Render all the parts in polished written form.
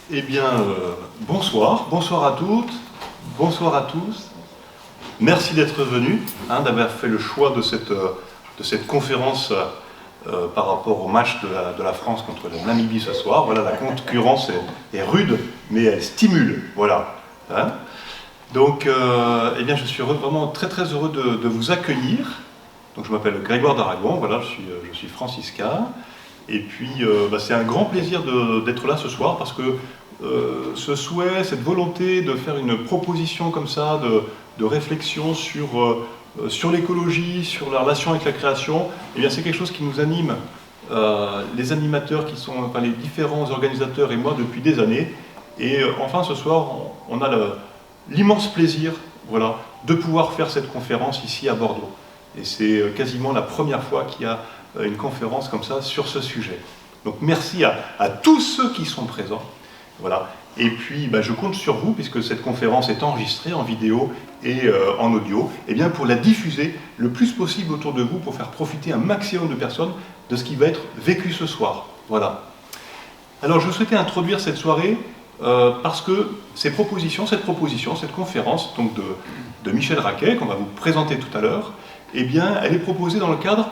Eh bien, bonsoir à toutes, bonsoir à tous. Merci d'être venus, d'avoir fait le choix de cette conférence par rapport au match de la France contre la Namibie ce soir. Voilà, la concurrence est rude, mais elle stimule. Voilà. Donc, eh bien, je suis vraiment très très heureux de vous accueillir. Donc, je m'appelle Grégoire d'Aragon, voilà, je suis franciscain. Et puis, c'est un grand plaisir d'être là ce soir parce que ce souhait, cette volonté de faire une proposition comme ça, de réflexion sur l'écologie, sur la relation avec la création, eh bien, c'est quelque chose qui nous anime, les animateurs qui sont, enfin, les différents organisateurs et moi depuis des années. Et enfin, ce soir, on a l'immense plaisir, voilà, de pouvoir faire cette conférence ici à Bordeaux. Et c'est quasiment la première fois qu'il y a une conférence comme ça sur ce sujet. Donc merci à tous ceux qui sont présents. Voilà. Et puis je compte sur vous, puisque cette conférence est enregistrée en vidéo et en audio, et bien pour la diffuser le plus possible autour de vous, pour faire profiter un maximum de personnes de ce qui va être vécu ce soir. Voilà. Alors je souhaitais introduire cette soirée parce que cette conférence donc de Michel Raquet, qu'on va vous présenter tout à l'heure, eh bien, elle est proposée dans le cadre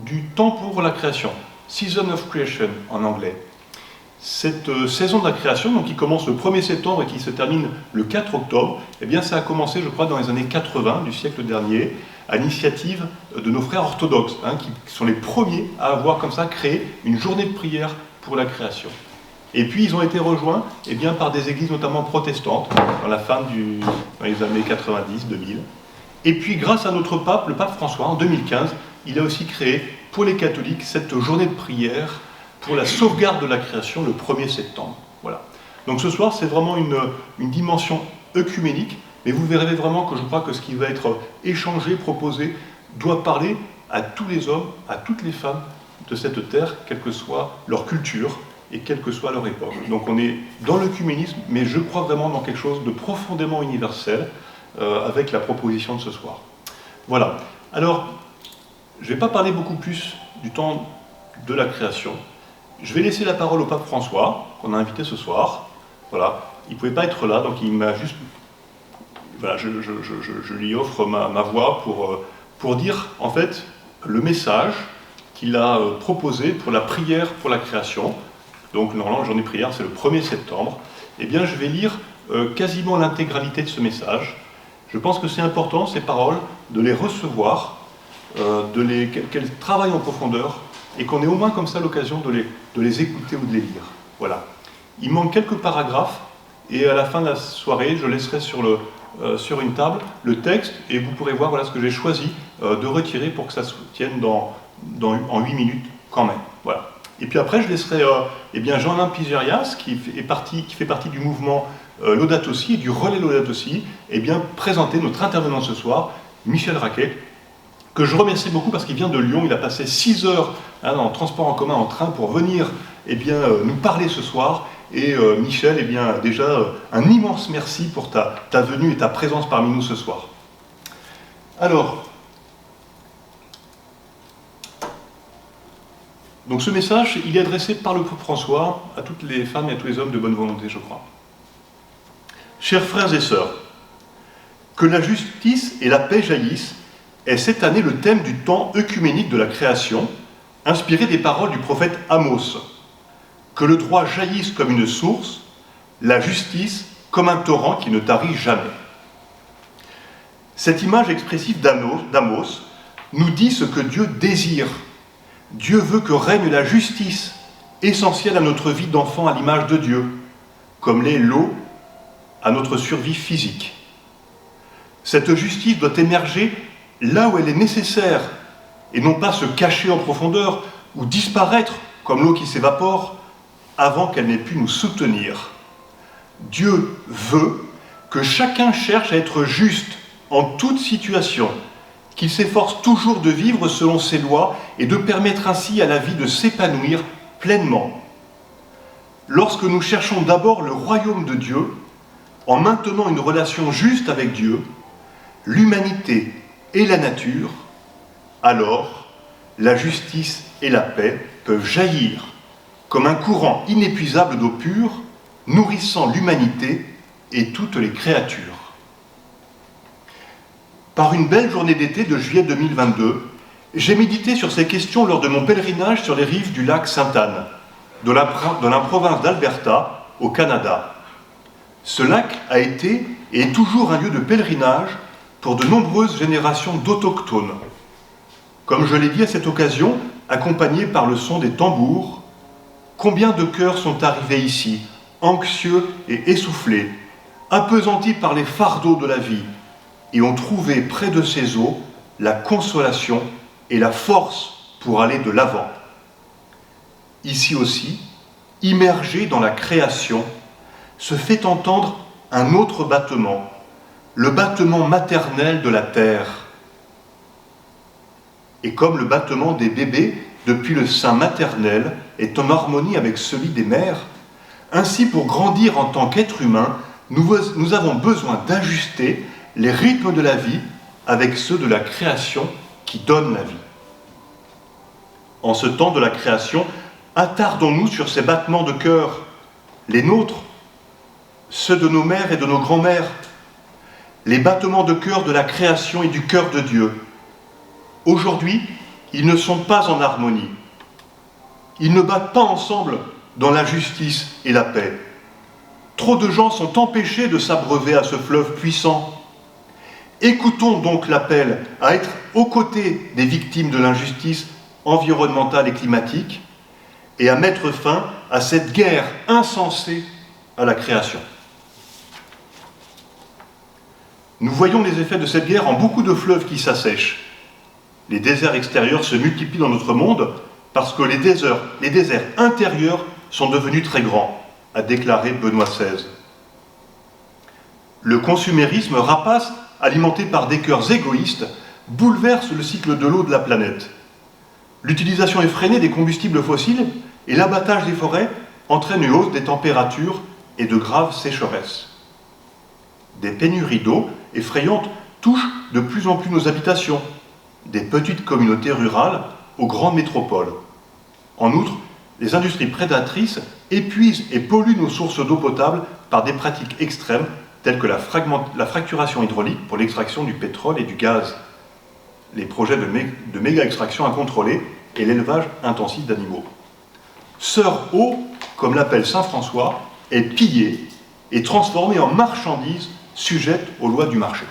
du temps pour la création, Season of Creation en anglais. Cette saison de la création, donc qui commence le 1er septembre et qui se termine le 4 octobre, eh bien, ça a commencé, je crois, dans les années 80 du siècle dernier, à l'initiative de nos frères orthodoxes, qui sont les premiers à avoir comme ça créé une journée de prière pour la création. Et puis ils ont été rejoints par des églises notamment protestantes dans les années 90-2000. Et puis grâce à notre pape, le pape François, en 2015, il a aussi créé pour les catholiques cette journée de prière pour la sauvegarde de la création le 1er septembre. Voilà. Donc ce soir, c'est vraiment une dimension œcuménique, mais vous verrez vraiment que je crois que ce qui va être échangé, proposé, doit parler à tous les hommes, à toutes les femmes de cette terre, quelle que soit leur culture et quelle que soit leur époque. Donc on est dans l'œcuménisme, mais je crois vraiment dans quelque chose de profondément universel avec la proposition de ce soir. Voilà. Alors, je ne vais pas parler beaucoup plus du temps de la création. Je vais laisser la parole au pape François, qu'on a invité ce soir. Voilà. Il ne pouvait pas être là, donc il m'a juste... Voilà, je lui offre ma voix pour dire, en fait, le message qu'il a proposé pour la prière pour la création. Donc, normalement, la journée de prière, c'est le 1er septembre. Eh bien, je vais lire quasiment l'intégralité de ce message. Je pense que c'est important, ces paroles, de les recevoir, qu'elles travaillent en profondeur, et qu'on ait au moins comme ça l'occasion de les écouter ou de les lire. Voilà. Il manque quelques paragraphes, et à la fin de la soirée, je laisserai sur une table le texte, et vous pourrez voir ce que j'ai choisi de retirer pour que ça se tienne en 8 minutes quand même. Voilà. Et puis après, je laisserai Jean-Alain Pizerias, qui fait partie du mouvement Laudato Si, et du relais Laudato Si, présenter notre intervenant ce soir, Michel Raquet, que je remercie beaucoup parce qu'il vient de Lyon. Il a passé 6 heures en transport en commun, en train, pour venir nous parler ce soir. Et Michel, déjà, un immense merci pour ta venue et ta présence parmi nous ce soir. Alors, donc ce message, il est adressé par le pape François à toutes les femmes et à tous les hommes de bonne volonté, je crois. Chers frères et sœurs, que la justice et la paix jaillissent est cette année le thème du temps œcuménique de la création, inspiré des paroles du prophète Amos. Que le droit jaillisse comme une source, la justice comme un torrent qui ne tarit jamais. Cette image expressive d'Amos nous dit ce que Dieu désire. Dieu veut que règne la justice, essentielle à notre vie d'enfant à l'image de Dieu, comme l'est l'eau à notre survie physique. Cette justice doit émerger là où elle est nécessaire, et non pas se cacher en profondeur ou disparaître comme l'eau qui s'évapore avant qu'elle n'ait pu nous soutenir. Dieu veut que chacun cherche à être juste en toute situation, qu'il s'efforce toujours de vivre selon ses lois et de permettre ainsi à la vie de s'épanouir pleinement. Lorsque nous cherchons d'abord le royaume de Dieu, en maintenant une relation juste avec Dieu, l'humanité et la nature, alors la justice et la paix peuvent jaillir comme un courant inépuisable d'eau pure, nourrissant l'humanité et toutes les créatures. Par une belle journée d'été de juillet 2022, j'ai médité sur ces questions lors de mon pèlerinage sur les rives du lac Sainte-Anne, dans la province d'Alberta, au Canada. Ce lac a été et est toujours un lieu de pèlerinage pour de nombreuses générations d'autochtones. Comme je l'ai dit à cette occasion, accompagné par le son des tambours, combien de cœurs sont arrivés ici, anxieux et essoufflés, appesantis par les fardeaux de la vie, et ont trouvé près de ces eaux la consolation et la force pour aller de l'avant. Ici aussi, immergé dans la création, se fait entendre un autre battement, le battement maternel de la terre. Et comme le battement des bébés depuis le sein maternel est en harmonie avec celui des mères, ainsi pour grandir en tant qu'être humain, nous avons besoin d'ajuster les rythmes de la vie avec ceux de la création qui donne la vie. En ce temps de la création, attardons-nous sur ces battements de cœur, les nôtres, ceux de nos mères et de nos grands-mères, les battements de cœur de la création et du cœur de Dieu. Aujourd'hui, ils ne sont pas en harmonie. Ils ne battent pas ensemble dans la justice et la paix. Trop de gens sont empêchés de s'abreuver à ce fleuve puissant. Écoutons donc l'appel à être aux côtés des victimes de l'injustice environnementale et climatique et à mettre fin à cette guerre insensée à la création. Nous voyons les effets de cette guerre en beaucoup de fleuves qui s'assèchent. Les déserts extérieurs se multiplient dans notre monde parce que les déserts intérieurs sont devenus très grands, a déclaré Benoît XVI. Le consumérisme rapace, alimenté par des cœurs égoïstes, bouleverse le cycle de l'eau de la planète. L'utilisation effrénée des combustibles fossiles et l'abattage des forêts entraînent une hausse des températures et de graves sécheresses. Des pénuries d'eau effrayantes touchent de plus en plus nos habitations, des petites communautés rurales aux grandes métropoles. En outre, les industries prédatrices épuisent et polluent nos sources d'eau potable par des pratiques extrêmes telles que la fracturation hydraulique pour l'extraction du pétrole et du gaz, les projets de méga-extraction incontrôlés et l'élevage intensif d'animaux. Sœur eau, comme l'appelle saint François, est pillée et transformée en marchandise sujette aux lois du marché.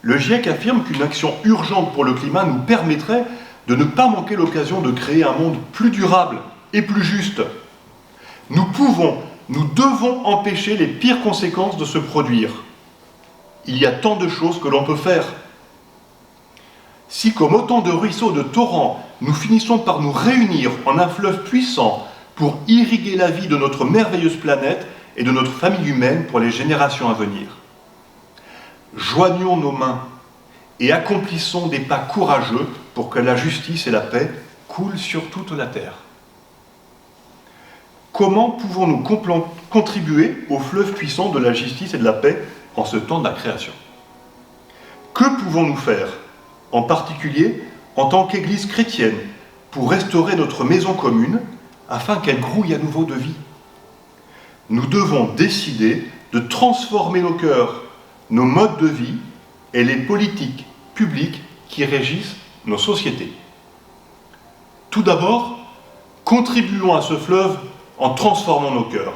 Le GIEC affirme qu'une action urgente pour le climat nous permettrait de ne pas manquer l'occasion de créer un monde plus durable et plus juste. Nous devons empêcher les pires conséquences de se produire. Il y a tant de choses que l'on peut faire. Si, comme autant de ruisseaux, de torrents, nous finissons par nous réunir en un fleuve puissant pour irriguer la vie de notre merveilleuse planète et de notre famille humaine pour les générations à venir. Joignons nos mains et accomplissons des pas courageux pour que la justice et la paix coulent sur toute la terre. Comment pouvons-nous contribuer au fleuve puissant de la justice et de la paix en ce temps de la création? Que pouvons-nous faire, en particulier en tant qu'Église chrétienne, pour restaurer notre maison commune afin qu'elle grouille à nouveau de vie? Nous devons décider de transformer nos cœurs, nos modes de vie et les politiques publiques qui régissent nos sociétés. Tout d'abord, contribuons à ce fleuve en transformant nos cœurs.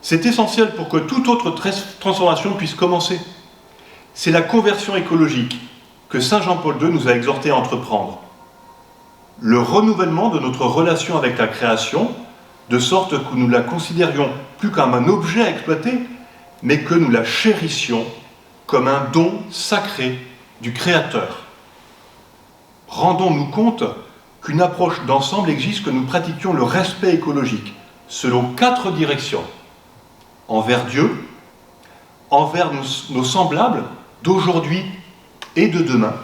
C'est essentiel pour que toute autre transformation puisse commencer. C'est la conversion écologique que Saint Jean-Paul II nous a exhorté à entreprendre. Le renouvellement de notre relation avec la création, de sorte que nous la considérions plus comme un objet à exploiter, mais que nous la chérissions comme un don sacré du Créateur. Rendons-nous compte qu'une approche d'ensemble exige que nous pratiquions le respect écologique selon 4 directions. Envers Dieu, envers nos semblables d'aujourd'hui et de demain,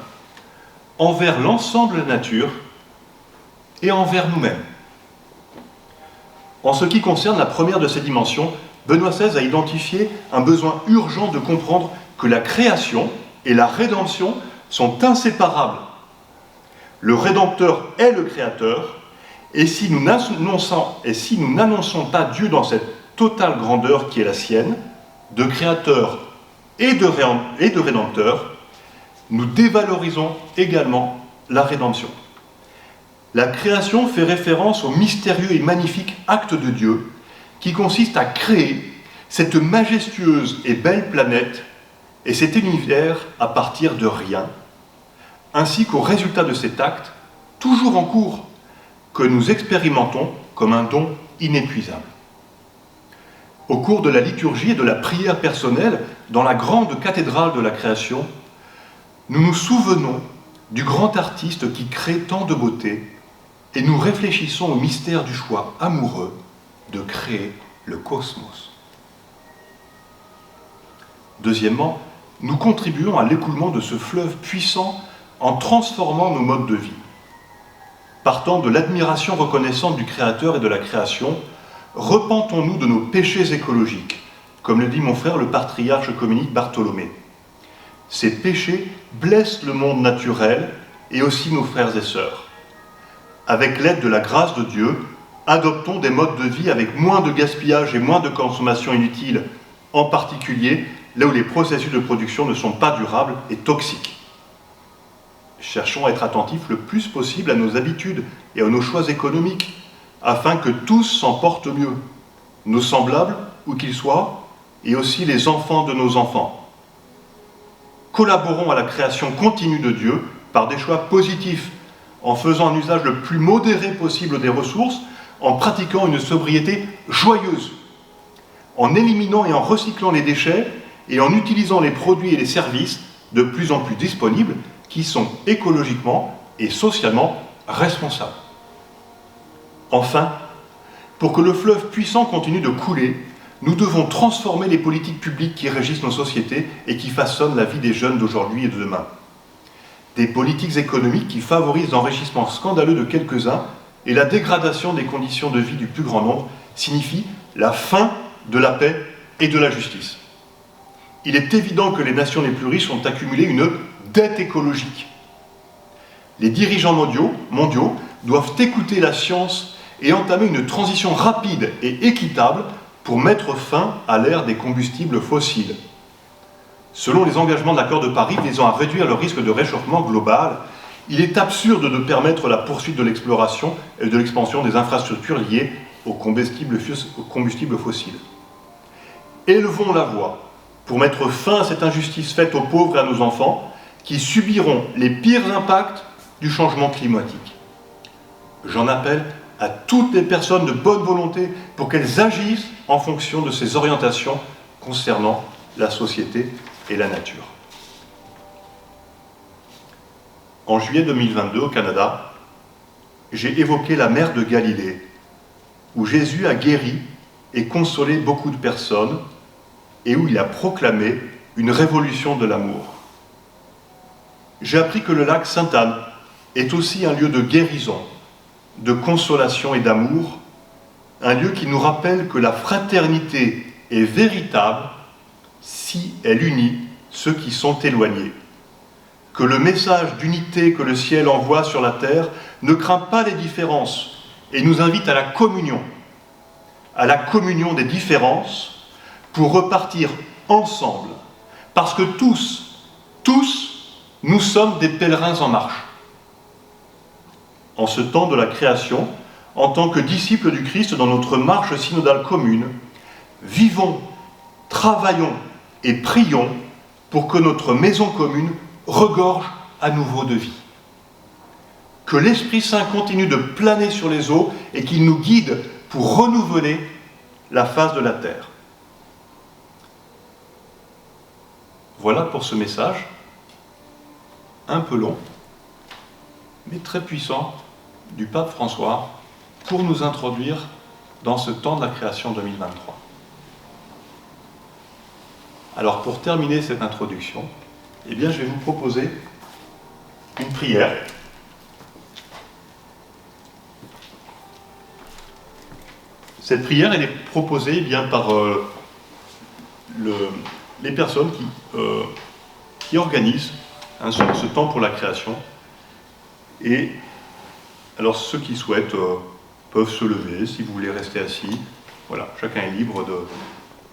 envers l'ensemble de la nature et envers nous-mêmes. En ce qui concerne la première de ces dimensions, Benoît XVI a identifié un besoin urgent de comprendre que la création et la rédemption sont inséparables. Le Rédempteur est le Créateur Et si nous n'annonçons pas Dieu dans cette totale grandeur qui est la sienne, de créateur et de rédempteur, nous dévalorisons également la rédemption. La création fait référence au mystérieux et magnifique acte de Dieu qui consiste à créer cette majestueuse et belle planète et cet univers à partir de rien, ainsi qu'au résultat de cet acte, toujours en cours, que nous expérimentons comme un don inépuisable. Au cours de la liturgie et de la prière personnelle, dans la grande cathédrale de la création, nous nous souvenons du grand artiste qui crée tant de beauté et nous réfléchissons au mystère du choix amoureux de créer le cosmos. Deuxièmement, nous contribuons à l'écoulement de ce fleuve puissant en transformant nos modes de vie. Partant de l'admiration reconnaissante du Créateur et de la création, repentons-nous de nos péchés écologiques, comme le dit mon frère le patriarche communique Bartholomé. Ces péchés blessent le monde naturel et aussi nos frères et sœurs. Avec l'aide de la grâce de Dieu, adoptons des modes de vie avec moins de gaspillage et moins de consommation inutile, en particulier là où les processus de production ne sont pas durables et toxiques. Cherchons à être attentifs le plus possible à nos habitudes et à nos choix économiques, afin que tous s'en portent mieux, nos semblables, où qu'ils soient, et aussi les enfants de nos enfants. Collaborons à la création continue de Dieu par des choix positifs, en faisant un usage le plus modéré possible des ressources, en pratiquant une sobriété joyeuse, en éliminant et en recyclant les déchets et en utilisant les produits et les services de plus en plus disponibles qui sont écologiquement et socialement responsables. Enfin, pour que le fleuve puissant continue de couler, nous devons transformer les politiques publiques qui régissent nos sociétés et qui façonnent la vie des jeunes d'aujourd'hui et de demain. Des politiques économiques qui favorisent l'enrichissement scandaleux de quelques-uns et la dégradation des conditions de vie du plus grand nombre signifient la fin de la paix et de la justice. Il est évident que les nations les plus riches ont accumulé une dette écologique. Les dirigeants mondiaux doivent écouter la science et entamer une transition rapide et équitable pour mettre fin à l'ère des combustibles fossiles. Selon les engagements de l'accord de Paris visant à réduire le risque de réchauffement global, il est absurde de permettre la poursuite de l'exploration et de l'expansion des infrastructures liées aux combustibles fossiles. Élevons la voix pour mettre fin à cette injustice faite aux pauvres et à nos enfants qui subiront les pires impacts du changement climatique. J'en appelle à toutes les personnes de bonne volonté pour qu'elles agissent en fonction de ces orientations concernant la société et la nature. En juillet 2022, au Canada, j'ai évoqué la mer de Galilée, où Jésus a guéri et consolé beaucoup de personnes et où il a proclamé une révolution de l'amour. J'ai appris que le lac Sainte-Anne est aussi un lieu de guérison, de consolation et d'amour, un lieu qui nous rappelle que la fraternité est véritable si elle unit ceux qui sont éloignés, que le message d'unité que le ciel envoie sur la terre ne craint pas les différences et nous invite à la communion des différences pour repartir ensemble, parce que tous, nous sommes des pèlerins en marche. En ce temps de la création, en tant que disciples du Christ dans notre marche synodale commune, vivons, travaillons et prions pour que notre maison commune regorge à nouveau de vie. Que l'Esprit Saint continue de planer sur les eaux et qu'il nous guide pour renouveler la face de la terre. Voilà pour ce message, un peu long, mais très puissant, du pape François, pour nous introduire dans ce temps de la création 2023. Alors pour terminer cette introduction, je vais vous proposer une prière. Cette prière, elle est proposée par les personnes qui organisent ce temps pour la création. Et alors ceux qui souhaitent peuvent se lever. Si vous voulez rester assis, voilà, chacun est libre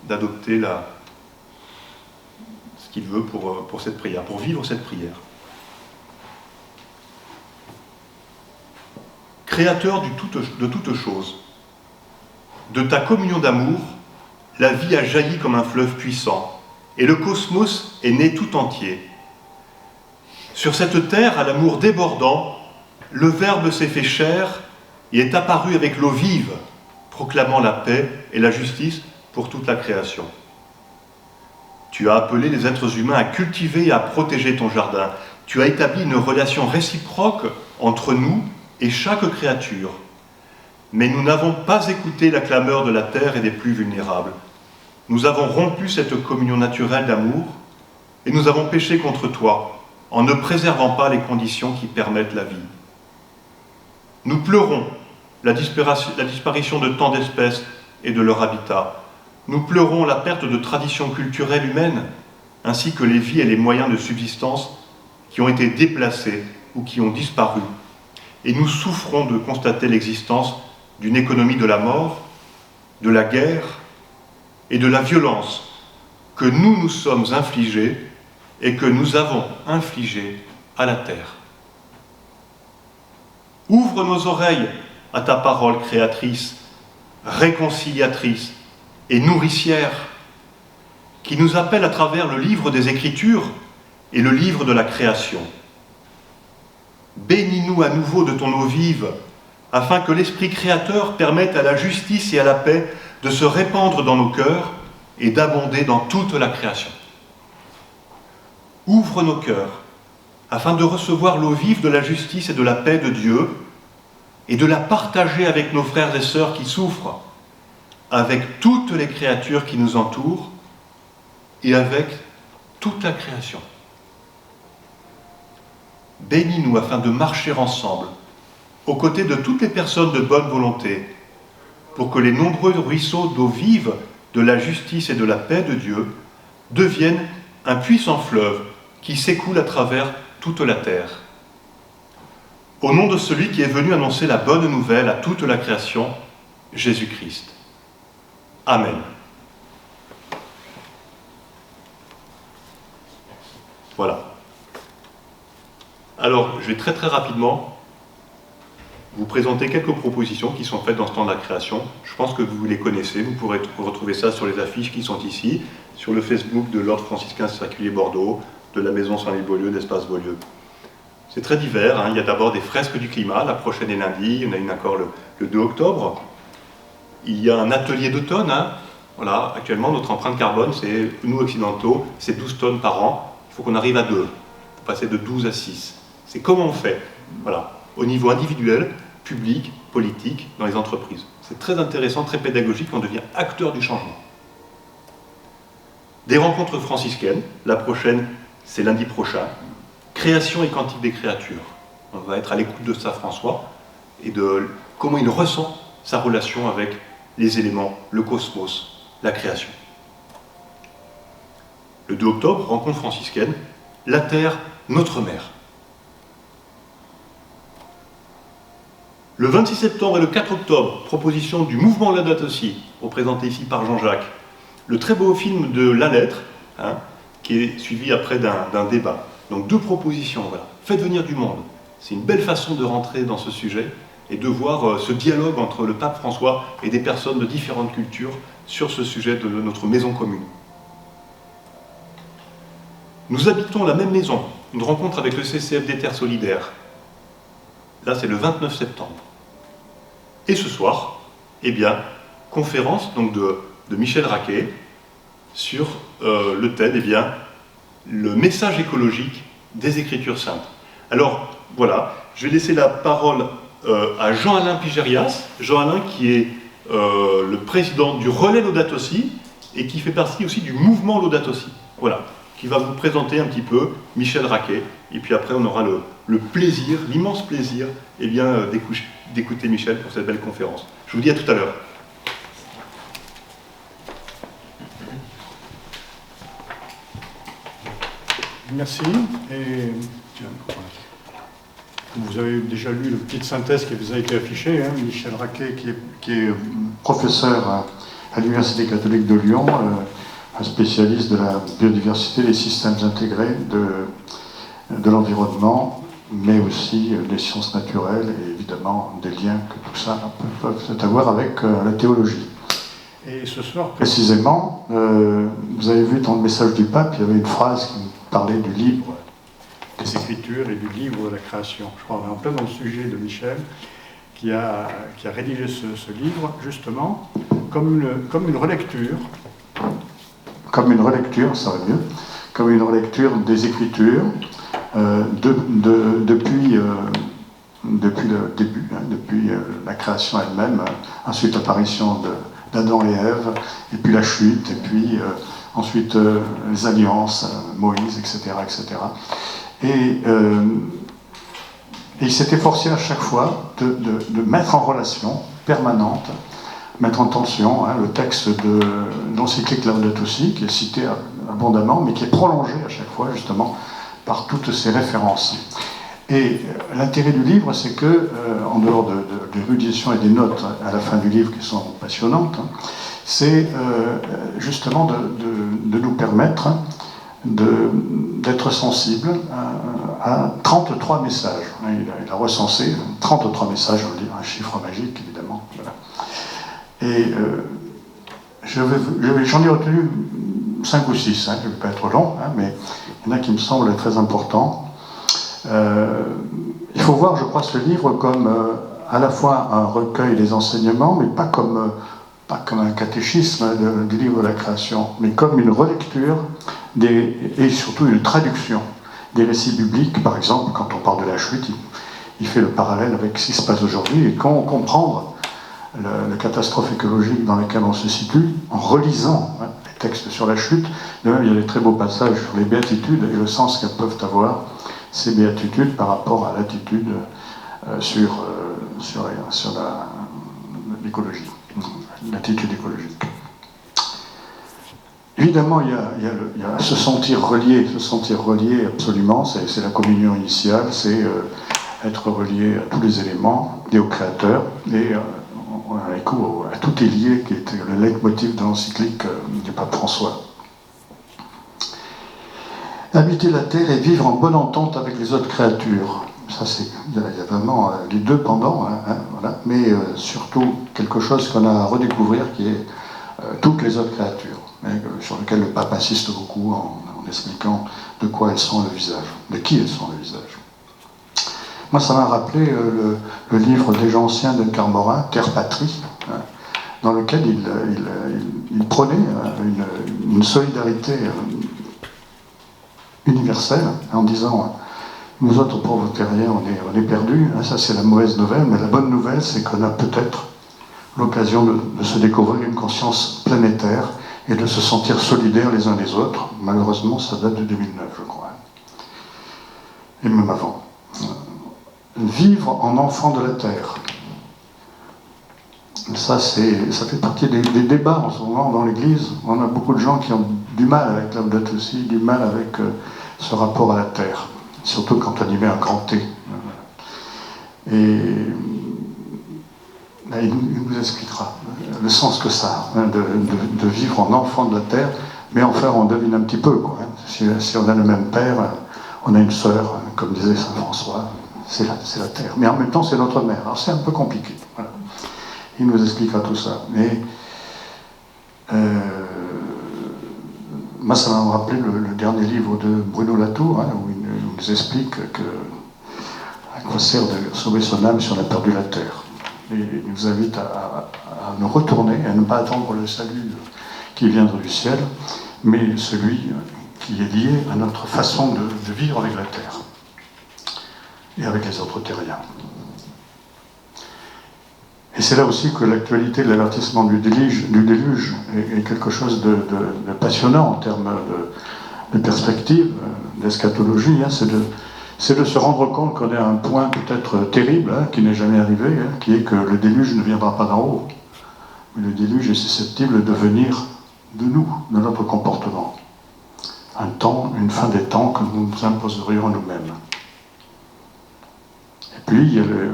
d'adopter ce qu'il veut pour cette prière, pour vivre cette prière. Créateur de toutes choses, de ta communion d'amour, la vie a jailli comme un fleuve puissant, et le cosmos est né tout entier. Sur cette terre, à l'amour débordant, le Verbe s'est fait chair et est apparu avec l'eau vive, proclamant la paix et la justice pour toute la création. Tu as appelé les êtres humains à cultiver et à protéger ton jardin. Tu as établi une relation réciproque entre nous et chaque créature. Mais nous n'avons pas écouté la clameur de la terre et des plus vulnérables. Nous avons rompu cette communion naturelle d'amour et nous avons péché contre toi en ne préservant pas les conditions qui permettent la vie. Nous pleurons la disparition de tant d'espèces et de leur habitat. Nous pleurons la perte de traditions culturelles humaines, ainsi que les vies et les moyens de subsistance qui ont été déplacés ou qui ont disparu. Et nous souffrons de constater l'existence d'une économie de la mort, de la guerre et de la violence que nous nous sommes infligés et que nous avons infligés à la terre. Ouvre nos oreilles à ta parole créatrice, réconciliatrice et nourricière, qui nous appelle à travers le livre des Écritures et le livre de la création. Bénis-nous à nouveau de ton eau vive, afin que l'Esprit créateur permette à la justice et à la paix de se répandre dans nos cœurs et d'abonder dans toute la création. Ouvre nos cœurs, afin de recevoir l'eau vive de la justice et de la paix de Dieu, et de la partager avec nos frères et sœurs qui souffrent, avec toutes les créatures qui nous entourent, et avec toute la création. Bénis-nous afin de marcher ensemble, aux côtés de toutes les personnes de bonne volonté, pour que les nombreux ruisseaux d'eau vive de la justice et de la paix de Dieu deviennent un puissant fleuve qui s'écoule à travers toute la terre. Au nom de celui qui est venu annoncer la bonne nouvelle à toute la création, Jésus-Christ. Amen. Voilà. Alors, je vais très rapidement vous présenter quelques propositions qui sont faites dans ce temps de la création. Je pense que vous les connaissez, vous pourrez retrouver ça sur les affiches qui sont ici, sur le Facebook de l'Ordre franciscain Sacré Bordeaux, de la Maison Saint-Louis-Beaulieu, d'Espace Beaulieu. C'est très divers, hein. Il y a d'abord des fresques du climat, la prochaine est lundi, il y en a une encore le 2 octobre. Il y a un atelier d'automne, hein. Voilà, actuellement notre empreinte carbone, c'est, nous occidentaux, c'est 12 tonnes par an, il faut qu'on arrive à 2, il faut passer de 12 à 6. C'est comment on fait, voilà, au niveau individuel, public, politique, dans les entreprises. C'est très intéressant, très pédagogique, on devient acteur du changement. Des rencontres franciscaines, la prochaine, c'est lundi prochain. Création et cantique des créatures. On va être à l'écoute de Saint François et de comment il ressent sa relation avec les éléments, le cosmos, la création. Le 2 octobre, rencontre franciscaine, la Terre, notre mère. Le 26 septembre et le 4 octobre, proposition du mouvement Laudato Si, représenté ici par Jean-Jacques. Le très beau film de La Lettre, hein, qui est suivi après d'un débat. Donc 2 propositions, voilà. Faites venir du monde. C'est une belle façon de rentrer dans ce sujet et de voir ce dialogue entre le pape François et des personnes de différentes cultures sur ce sujet de notre maison commune. Nous habitons la même maison, une rencontre avec le CCFD Terre Solidaire. Là, c'est le 29 septembre. Et ce soir, eh bien, conférence donc de Michel Raquet sur le thème, eh bien, le message écologique des Écritures saintes. Alors, voilà, je vais laisser la parole à Jean-Alain Pigérias. Jean-Alain qui est le président du relais Laudato Si et qui fait partie aussi du mouvement Laudato Si. Voilà, qui va vous présenter un petit peu Michel Raquet. Et puis après, on aura le plaisir, l'immense plaisir, eh bien, d'écouter Michel pour cette belle conférence. Je vous dis à tout à l'heure. Merci. Et vous vous avez déjà lu la petite synthèse qui vous a été affichée, hein, Michel Raquet, qui est professeur à l'Université catholique de Lyon, un spécialiste de la biodiversité, des systèmes intégrés de l'environnement, mais aussi des sciences naturelles et évidemment des liens que tout ça peut avoir avec la théologie. Et ce soir, précisément, vous avez vu dans le message du pape, il y avait une phrase qui parlait du livre des Écritures et du livre de la création. Je crois qu'on est en plein dans le sujet de Michel, qui a rédigé ce livre, justement, comme une relecture. Comme une relecture, ça va mieux, comme une relecture des Écritures, depuis le début, hein, depuis la création elle-même, ensuite l'apparition d'Adam et Ève, et puis la chute, et puis ensuite les alliances, Moïse, etc., etc. Et il s'est efforcé à chaque fois de mettre en relation permanente, mettre en tension le texte de l'encyclique Laudato Si, qui est cité abondamment, mais qui est prolongé à chaque fois, justement, par toutes ces références. Et l'intérêt du livre, c'est que, en dehors de l'érudition et des notes à la fin du livre qui sont passionnantes, c'est justement de nous permettre d'être sensible à 33 messages. Il a recensé 33 messages, un chiffre magique évidemment. Voilà. Et j'en ai retenu 5 ou 6, hein, je ne vais pas être long, hein, mais il y en a qui me semblent très importants. Il faut voir, je crois, ce livre comme à la fois un recueil des enseignements, mais pas comme un catéchisme du livre de la création, mais comme une relecture et surtout une traduction des récits bibliques. Par exemple, quand on parle de la chute, il fait le parallèle avec ce qui se passe aujourd'hui, et comprendre la catastrophe écologique dans laquelle on se situe en relisant les textes sur la chute. De même, il y a des très beaux passages sur les béatitudes et le sens qu'elles peuvent avoir, ces béatitudes, par rapport à l'attitude sur l'écologie, l'attitude écologique. Évidemment, il y a se sentir relié absolument, c'est la communion initiale, c'est être relié à tous les éléments et au Créateur, et on a écho à tout est lié, qui était le leitmotiv de l'encyclique du pape François. Habiter la terre et vivre en bonne entente avec les autres créatures. Ça, il y a vraiment les deux pendant, voilà, mais surtout quelque chose qu'on a à redécouvrir, qui est toutes les autres créatures, sur lequel le pape insiste beaucoup en expliquant de quoi elles sont le visage, de qui elles sont le visage. Moi, ça m'a rappelé le livre déjà ancien de Carmorin, Terre Patrie, dans lequel il prenait une solidarité universelle en disant nous autres pauvres terriens, on est perdus, ça c'est la mauvaise nouvelle, mais la bonne nouvelle, c'est qu'on a peut-être l'occasion de se découvrir une conscience planétaire et de se sentir solidaires les uns les autres. Malheureusement, ça date de 2009, je crois, et même avant. Vivre en enfant de la terre. Ça fait partie des débats en ce moment dans l'Église. On a beaucoup de gens qui ont du mal avec Laudato Si, du mal avec ce rapport à la terre, surtout quand on y met un grand T. Et il nous expliquera le sens que ça a, de vivre en enfant de la terre, mais enfin on devine un petit peu, quoi. Si on a le même père, on a une sœur, comme disait saint François, c'est la terre. Mais en même temps, c'est notre mère. Alors c'est un peu compliqué. Voilà. Il nous expliquera tout ça. Mais moi, ça m'a rappelé le dernier livre de Bruno Latour, où il nous explique à quoi sert de sauver son âme si on a perdu la terre. Et il nous invite à nous retourner, à ne pas attendre le salut qui viendra du ciel, mais celui qui est lié à notre façon de vivre avec la terre et avec les autres terriens. Et c'est là aussi que l'actualité de l'avertissement du déluge est quelque chose de passionnant en termes de perspective, d'eschatologie. C'est de se rendre compte qu'on est à un point peut-être terrible, qui n'est jamais arrivé, qui est que le déluge ne viendra pas d'en haut. Mais le déluge est susceptible de venir de nous, de notre comportement. Une fin des temps que nous nous imposerions nous-mêmes. Et Puis il y a le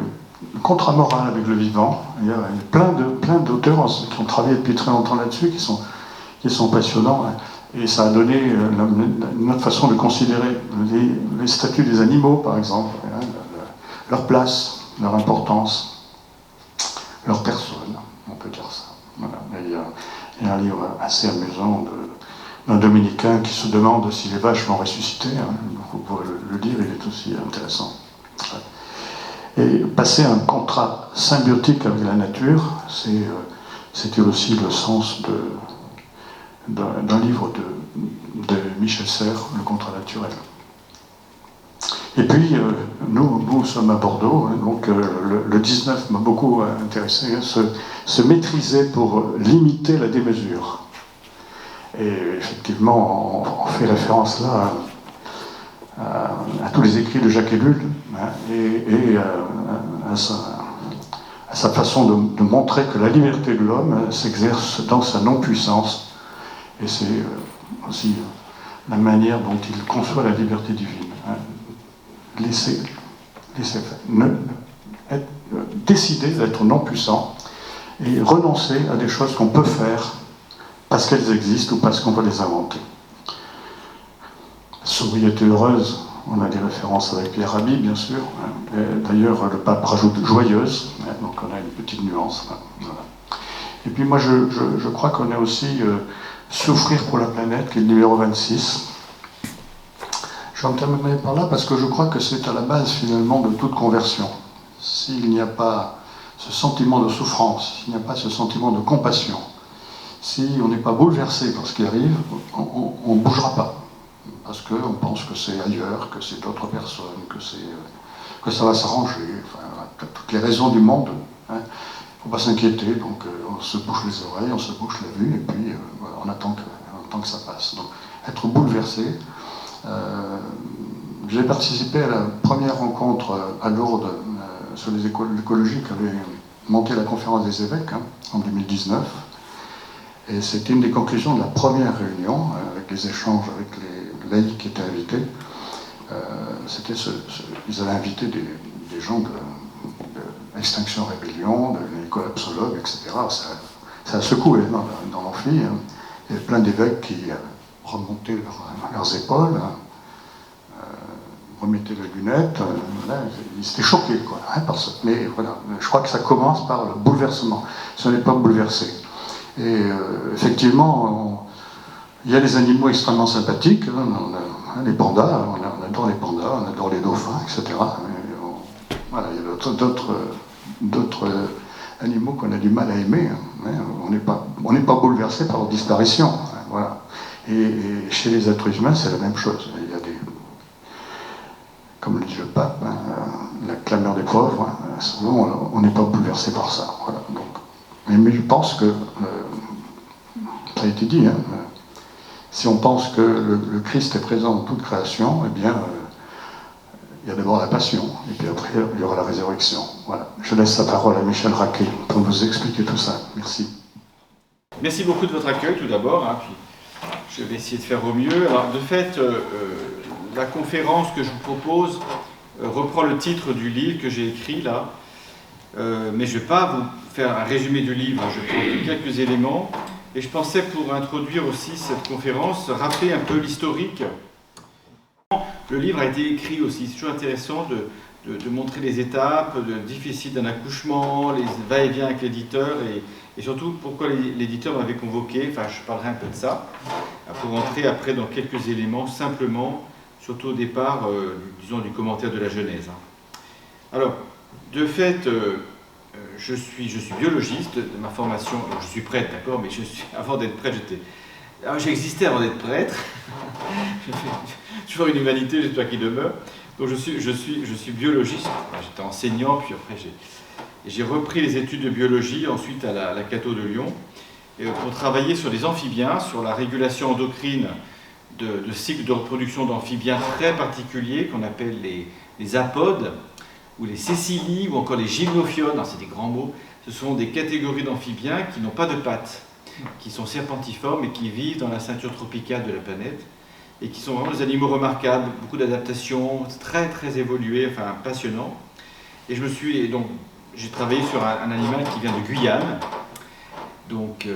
contrat moral avec le vivant. Il y a plein d'auteurs qui ont travaillé depuis très longtemps là-dessus, qui sont passionnants. Et ça a donné une autre façon de considérer les statuts des animaux, par exemple, leur place, leur importance, leur personne, on peut dire ça. Voilà. Il y a un livre assez amusant d'un dominicain qui se demande si les vaches vont ressusciter. Vous pourrez le lire, il est aussi intéressant. Et passer un contrat symbiotique avec la nature, c'était aussi le sens d'un livre de Michel Serres, Le contrat naturel. Et puis, nous sommes à Bordeaux, donc le 19 m'a beaucoup intéressé, se maîtriser pour limiter la démesure. Et effectivement, on fait référence là à tous les écrits de Jacques Ellul, et à sa façon de montrer que la liberté de l'homme s'exerce dans sa non-puissance. Et c'est aussi la manière dont il conçoit la liberté divine. Laisser faire. Décider d'être non-puissant et renoncer à des choses qu'on peut faire parce qu'elles existent ou parce qu'on va les inventer. Sobriété heureuse, on a des références avec Pierre Rabhi, bien sûr. D'ailleurs, le pape rajoute joyeuse, donc on a une petite nuance. Voilà. Et puis moi, je crois qu'on a aussi Souffrir pour la planète, qui est le numéro 26. J'en terminerai par là parce que je crois que c'est à la base finalement de toute conversion. S'il n'y a pas ce sentiment de souffrance, s'il n'y a pas ce sentiment de compassion, si on n'est pas bouleversé par ce qui arrive, on ne bougera pas. Parce qu'on pense que c'est ailleurs, que c'est d'autres personnes, que ça va s'arranger. Enfin, toutes les raisons du monde. Il ne faut pas s'inquiéter, donc on se bouche les oreilles, on se bouche la vue, et puis voilà, on attend que ça passe. Donc être bouleversé. J'ai participé à la première rencontre à Lourdes sur l'écologie qu'avait monté la conférence des évêques en 2019. Et c'était une des conclusions de la première réunion, avec les échanges avec les laïcs qui étaient invités. Ils avaient invité des gens de Extinction Rébellion, des collapsologues, etc. Ça a secoué dans l'amphi. Il y avait plein d'évêques qui remontaient leurs épaules, remettaient les lunettes. Ils étaient choqués, quoi. Mais voilà, je crois que ça commence par le bouleversement. Si on n'est pas bouleversé. Et effectivement, il y a des animaux extrêmement sympathiques. On a les pandas, on adore les pandas, on adore les dauphins, etc. Voilà, il y a d'autres animaux qu'on a du mal à aimer. On n'est pas bouleversé par leur disparition. Voilà. Et chez les êtres humains, c'est la même chose. Il y a comme le dit le pape, la clameur des pauvres, souvent on n'est pas bouleversé par ça. Voilà. Donc, mais je pense que, ça a été dit, si on pense que le Christ est présent dans toute création, eh bien, il y a d'abord la passion, et puis après, il y aura la résurrection. Voilà. Je laisse la parole à Michel Raquet pour vous expliquer tout ça. Merci. Merci beaucoup de votre accueil, tout d'abord. Puis je vais essayer de faire au mieux. Alors, de fait, la conférence que je vous propose reprend le titre du livre que j'ai écrit là, mais je ne vais pas vous faire un résumé du livre, je prends quelques éléments, et je pensais, pour introduire aussi cette conférence, rappeler un peu l'historique. Le livre a été écrit aussi, c'est toujours intéressant de montrer les étapes difficiles d'un accouchement, les va-et-vient avec l'éditeur, et surtout pourquoi l'éditeur m'avait convoqué. Enfin, je parlerai un peu de ça, pour entrer après dans quelques éléments, simplement, surtout au départ, disons, du commentaire de la Genèse. Alors, de fait, je suis biologiste de ma formation. Alors, je suis prêtre, d'accord, mais avant d'être prêtre, j'existais avant d'être prêtre. Je fais toujours une humanité, j'espère qu'il demeure. Donc je suis biologiste. J'étais enseignant, puis après j'ai repris les études de biologie, ensuite à la Cato de Lyon, pour travailler sur les amphibiens, sur la régulation endocrine de cycles de reproduction d'amphibiens très particuliers qu'on appelle les apodes, ou les cécilies, ou encore les gymnophiones. C'est des grands mots. Ce sont des catégories d'amphibiens qui n'ont pas de pattes, qui sont serpentiformes et qui vivent dans la ceinture tropicale de la planète, et qui sont vraiment des animaux remarquables, beaucoup d'adaptations, très très évolués, enfin passionnants. Et j'ai travaillé sur un animal qui vient de Guyane, donc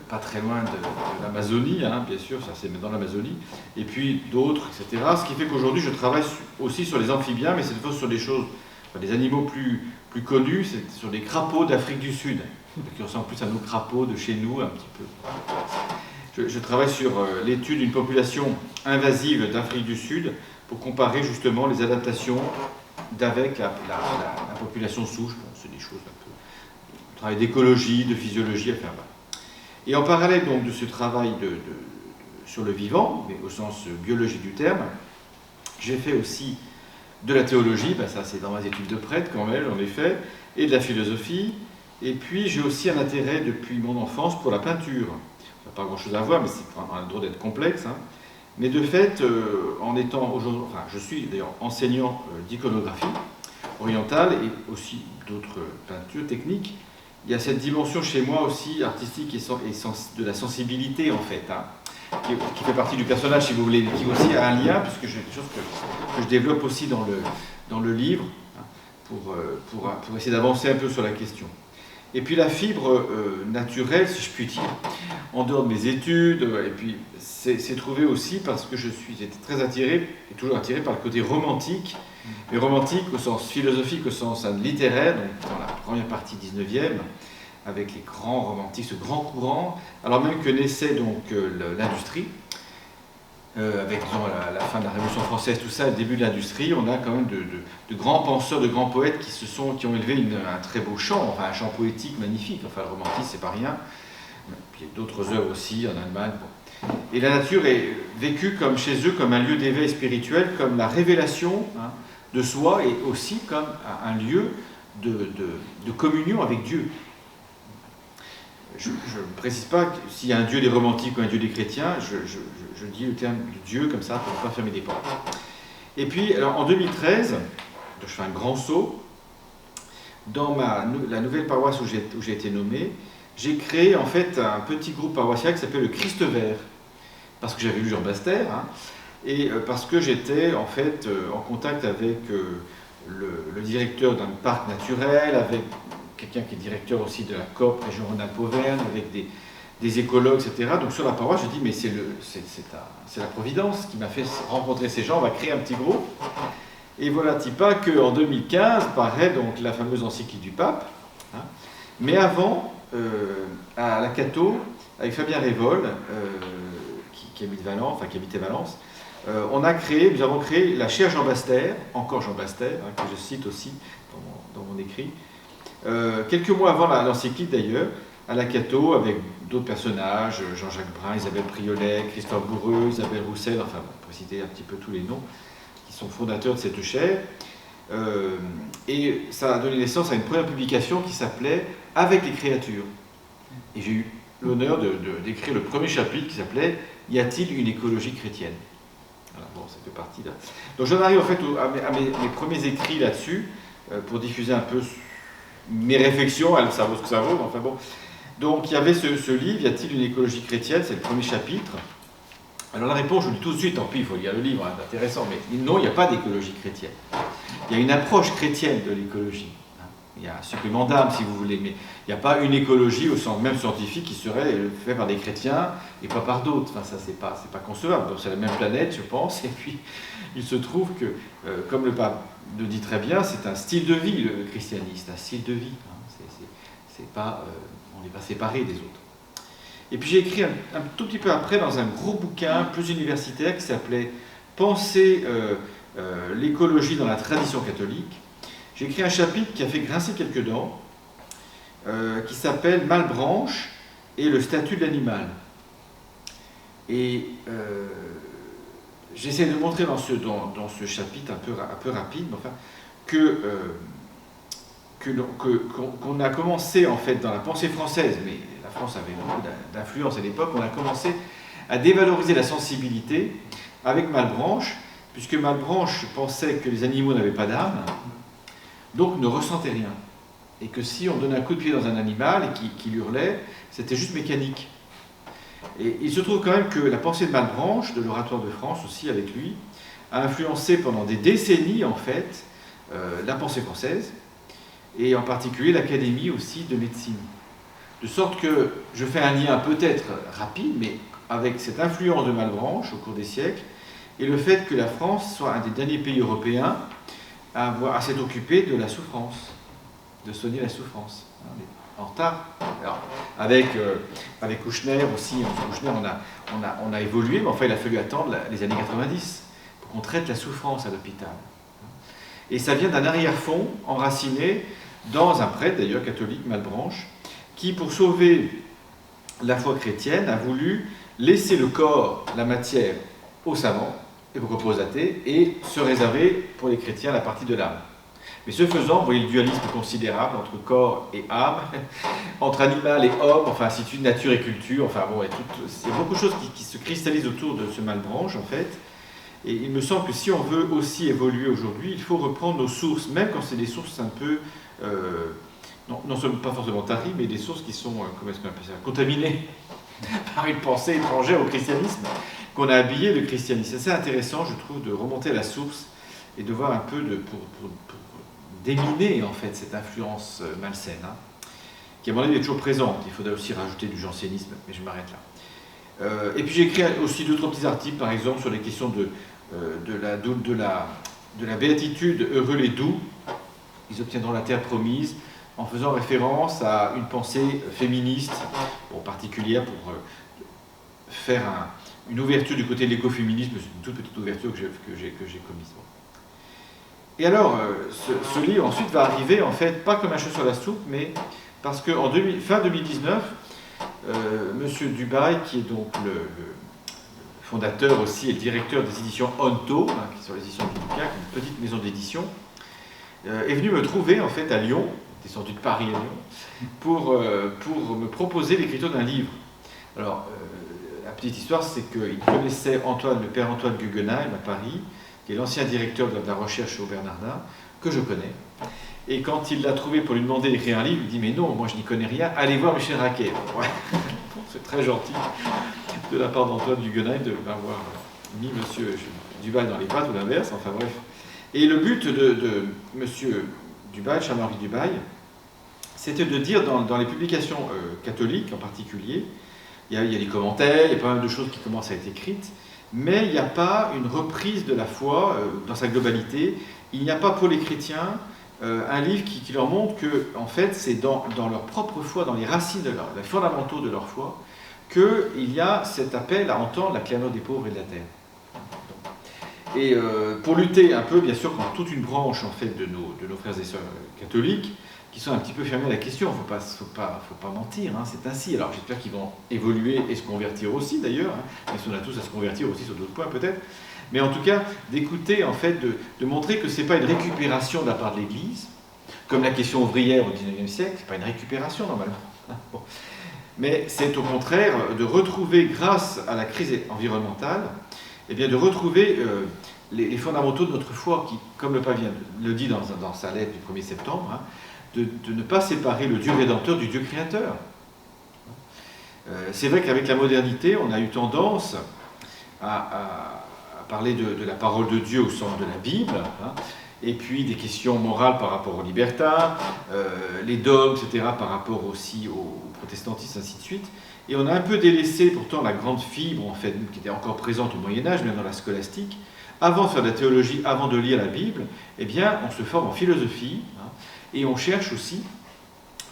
pas très loin de l'Amazonie, hein, bien sûr, ça c'est dans l'Amazonie, et puis d'autres, etc. Ce qui fait qu'aujourd'hui je travaille aussi sur les amphibiens, mais cette fois sur des choses, enfin, des animaux plus connus, c'est sur les crapauds d'Afrique du Sud, qui ressemblent plus à nos crapauds de chez nous un petit peu. Je travaille sur l'étude d'une population invasive d'Afrique du Sud pour comparer justement les adaptations d'avec la population souche. Bon, c'est des choses un peu... travail d'écologie, de physiologie à faire là. Et en parallèle donc de ce travail sur le vivant, mais au sens biologique du terme, j'ai fait aussi de la théologie, ben ça c'est dans mes études de prêtre quand même, en effet, et de la philosophie. Et puis j'ai aussi un intérêt depuis mon enfance pour la peinture. Ça n'a pas grand chose à voir, mais c'est un droit d'être complexe. Hein. Mais de fait, en étant aujourd'hui, enfin je suis d'ailleurs enseignant d'iconographie orientale et aussi d'autres peintures techniques, il y a cette dimension chez moi aussi artistique et de la sensibilité en fait, hein, qui fait partie du personnage si vous voulez, qui aussi a un lien, puisque j'ai des choses que je développe aussi dans le livre, hein, pour essayer d'avancer un peu sur la question. Et puis la fibre naturelle, si je puis dire, en dehors de mes études, et puis c'est trouvé aussi parce que j'étais très attiré, et toujours attiré par le côté romantique, mais romantique au sens philosophique, au sens littéraire, donc dans la première partie 19e, avec les grands romantiques, ce grand courant, alors même que naissait donc l'industrie, avec disons, la fin de la Révolution française, tout ça, le début de l'industrie, on a quand même de grands penseurs, de grands poètes qui ont élevé un très beau chant, enfin un chant poétique magnifique, enfin le romantisme c'est pas rien, puis il y a d'autres œuvres aussi en Allemagne. Bon. Et la nature est vécue comme chez eux comme un lieu d'éveil spirituel, comme la révélation, hein, de soi, et aussi comme un lieu de communion avec Dieu. Je ne précise pas s'il y a un Dieu des romantiques ou un Dieu des chrétiens, je dis le terme de Dieu comme ça pour ne pas fermer des portes. Et puis, alors, en 2013, je fais un grand saut, dans la nouvelle paroisse où j'ai été nommé, j'ai créé en fait un petit groupe paroissial qui s'appelle le Christ Vert, parce que j'avais lu Jean Baster, hein, et parce que j'étais en fait en contact avec le directeur d'un parc naturel, avec quelqu'un qui est directeur aussi de la COP région Rhône-Alpes-Auvergne, avec des écologues, etc. Donc sur la paroisse, je dis, mais c'est la Providence qui m'a fait rencontrer ces gens, on va créer un petit groupe. Et voilà, pas qu'en 2015 paraît donc la fameuse encyclique du pape, hein, mais avant, à la Cato, avec Fabien Révol, qui habitait Valence, nous avons créé la chaire Jean Baster, encore Jean Baster, hein, que je cite aussi dans mon écrit, quelques mois avant l'encyclique d'ailleurs, à la Cato, avec d'autres personnages, Jean-Jacques Brun, Isabelle Priolet, Christophe Bourreux, Isabelle Roussel, enfin, on peut citer un petit peu tous les noms, qui sont fondateurs de cette chaire. Et ça a donné naissance à une première publication qui s'appelait « Avec les créatures ». Et j'ai eu l'honneur d'écrire le premier chapitre qui s'appelait « Y a-t-il une écologie chrétienne ?» Voilà, bon, ça fait partie là. Donc j'en arrive en fait à mes premiers écrits là-dessus, pour diffuser un peu mes réflexions, ça vaut ce que ça vaut, enfin bon. Donc il y avait ce livre, Y a-t-il une écologie chrétienne? C'est le premier chapitre. Alors la réponse, je vous dis tout de suite, tant pis, il faut lire le livre, hein, c'est intéressant, mais non, il n'y a pas d'écologie chrétienne. Il y a une approche chrétienne de l'écologie. Il y a un supplément d'âme, si vous voulez, mais il n'y a pas une écologie au sens même scientifique qui serait faite par des chrétiens et pas par d'autres. Enfin, ça, c'est pas concevable. Donc, c'est la même planète, je pense. Et puis, il se trouve que, comme le pape le dit très bien, c'est un style de vie, le christianisme, un style de vie. Hein. On n'est pas séparés des autres. Et puis, j'ai écrit un tout petit peu après dans un gros bouquin plus universitaire qui s'appelait « Penser l'écologie dans la tradition catholique ». J'ai écrit un chapitre qui a fait grincer quelques dents, qui s'appelle « Malebranche et le statut de l'animal ». Et j'essaie de montrer dans ce chapitre un peu rapide, enfin, qu'on a commencé en fait dans la pensée française, mais la France avait beaucoup d'influence à l'époque, on a commencé à dévaloriser la sensibilité avec Malebranche, puisque Malebranche pensait que les animaux n'avaient pas d'âme, donc ne ressentait rien. Et que si on donnait un coup de pied dans un animal et qu'il hurlait, c'était juste mécanique. Et il se trouve quand même que la pensée de Malebranche, de l'Oratoire de France aussi avec lui, a influencé pendant des décennies en fait la pensée française, et en particulier l'Académie aussi de médecine. De sorte que je fais un lien peut-être rapide, mais avec cette influence de Malebranche au cours des siècles, et le fait que la France soit un des derniers pays européens à s'être occupé de la souffrance, de soigner la souffrance. En retard. Alors, avec Kouchner aussi, Kouchner on a évolué, mais enfin il a fallu attendre les années 90 pour qu'on traite la souffrance à l'hôpital. Et ça vient d'un arrière-fond enraciné dans un prêtre, d'ailleurs catholique, Malebranche, qui, pour sauver la foi chrétienne, a voulu laisser le corps, la matière, aux savants et aux repos athées, et se réserver pour les chrétiens la partie de l'âme. Mais ce faisant, vous voyez le dualisme considérable entre corps et âme, entre animal et homme, enfin ainsi de suite, nature et culture, enfin bon, il y a beaucoup de choses qui se cristallisent autour de ce Malebranche, en fait. Et il me semble que si on veut aussi évoluer aujourd'hui, il faut reprendre nos sources, même quand c'est des sources un peu, non seulement pas forcément taries, mais des sources qui sont, comment est-ce qu'on appelle ça, contaminées par une pensée étrangère au christianisme, qu'on a habillé le christianisme. C'est assez intéressant, je trouve, de remonter à la source et de voir un peu pour déminer en fait cette influence malsaine, hein, qui à mon avis est toujours présente. Il faudrait aussi rajouter du jansénisme, mais je m'arrête là. Et puis j'ai écrit aussi 2-3 petits articles, par exemple, sur les questions de la béatitude, heureux les doux, ils obtiendront la terre promise, en faisant référence à une pensée féministe, bon, particulière pour faire une ouverture du côté de l'écoféminisme. C'est une toute petite ouverture que j'ai commise. Bon. Et alors, ce livre ensuite va arriver, en fait, pas comme un cheveu sur la soupe, mais parce qu'en fin 2019, Monsieur Dubail, qui est donc le fondateur aussi et le directeur des éditions Onto, hein, qui sont les éditions du Bouquin, une petite maison d'édition, est venu me trouver, en fait, à Lyon, descendu de Paris à Lyon, pour me proposer l'écriture d'un livre. Alors, la petite histoire, c'est qu'il connaissait le père Antoine Guggenheim à Paris, qui est l'ancien directeur de la recherche au Bernardin, que je connais. Et quand il l'a trouvé pour lui demander d'écrire un livre, il dit « Mais non, moi je n'y connais rien, allez voir Michel Raquet. » Ouais. C'est très gentil de la part d'Antoine Guggenheim de m'avoir mis M. Dubail dans les pattes ou l'inverse, enfin bref. Et le but de M. Dubail, Charles-Henri Dubail, c'était de dire dans les publications catholiques en particulier, il y a des commentaires, il y a pas mal de choses qui commencent à être écrites, mais il n'y a pas une reprise de la foi dans sa globalité. Il n'y a pas pour les chrétiens un livre qui leur montre que, en fait, c'est dans leur propre foi, dans les racines les fondamentaux de leur foi, qu'il y a cet appel à entendre la clameur des pauvres et de la terre. Et pour lutter un peu, bien sûr, contre toute une branche en fait de nos frères et sœurs catholiques, qui sont un petit peu fermés à la question, il ne faut pas mentir, hein, c'est ainsi. Alors j'espère qu'ils vont évoluer et se convertir aussi d'ailleurs, hein, mais on a tous à se convertir aussi sur d'autres points peut-être. Mais en tout cas, d'écouter, en fait, de montrer que ce n'est pas une récupération de la part de l'Église, comme la question ouvrière au XIXe siècle, ce n'est pas une récupération normalement. Bon. Mais c'est au contraire de retrouver, grâce à la crise environnementale, eh bien de retrouver les fondamentaux de notre foi, qui, comme le pape le dit dans sa lettre du 1er septembre, hein, de ne pas séparer le Dieu rédempteur du Dieu créateur. C'est vrai qu'avec la modernité, on a eu tendance à parler de la parole de Dieu au sens de la Bible, hein, et puis des questions morales par rapport aux libertins, les dogmes, etc., par rapport aussi au protestantisme, ainsi de suite. Et on a un peu délaissé pourtant la grande fibre, en fait, qui était encore présente au Moyen-Âge, même dans la scolastique. Avant de faire de la théologie, avant de lire la Bible, eh bien, on se forme en philosophie, hein, et on cherche aussi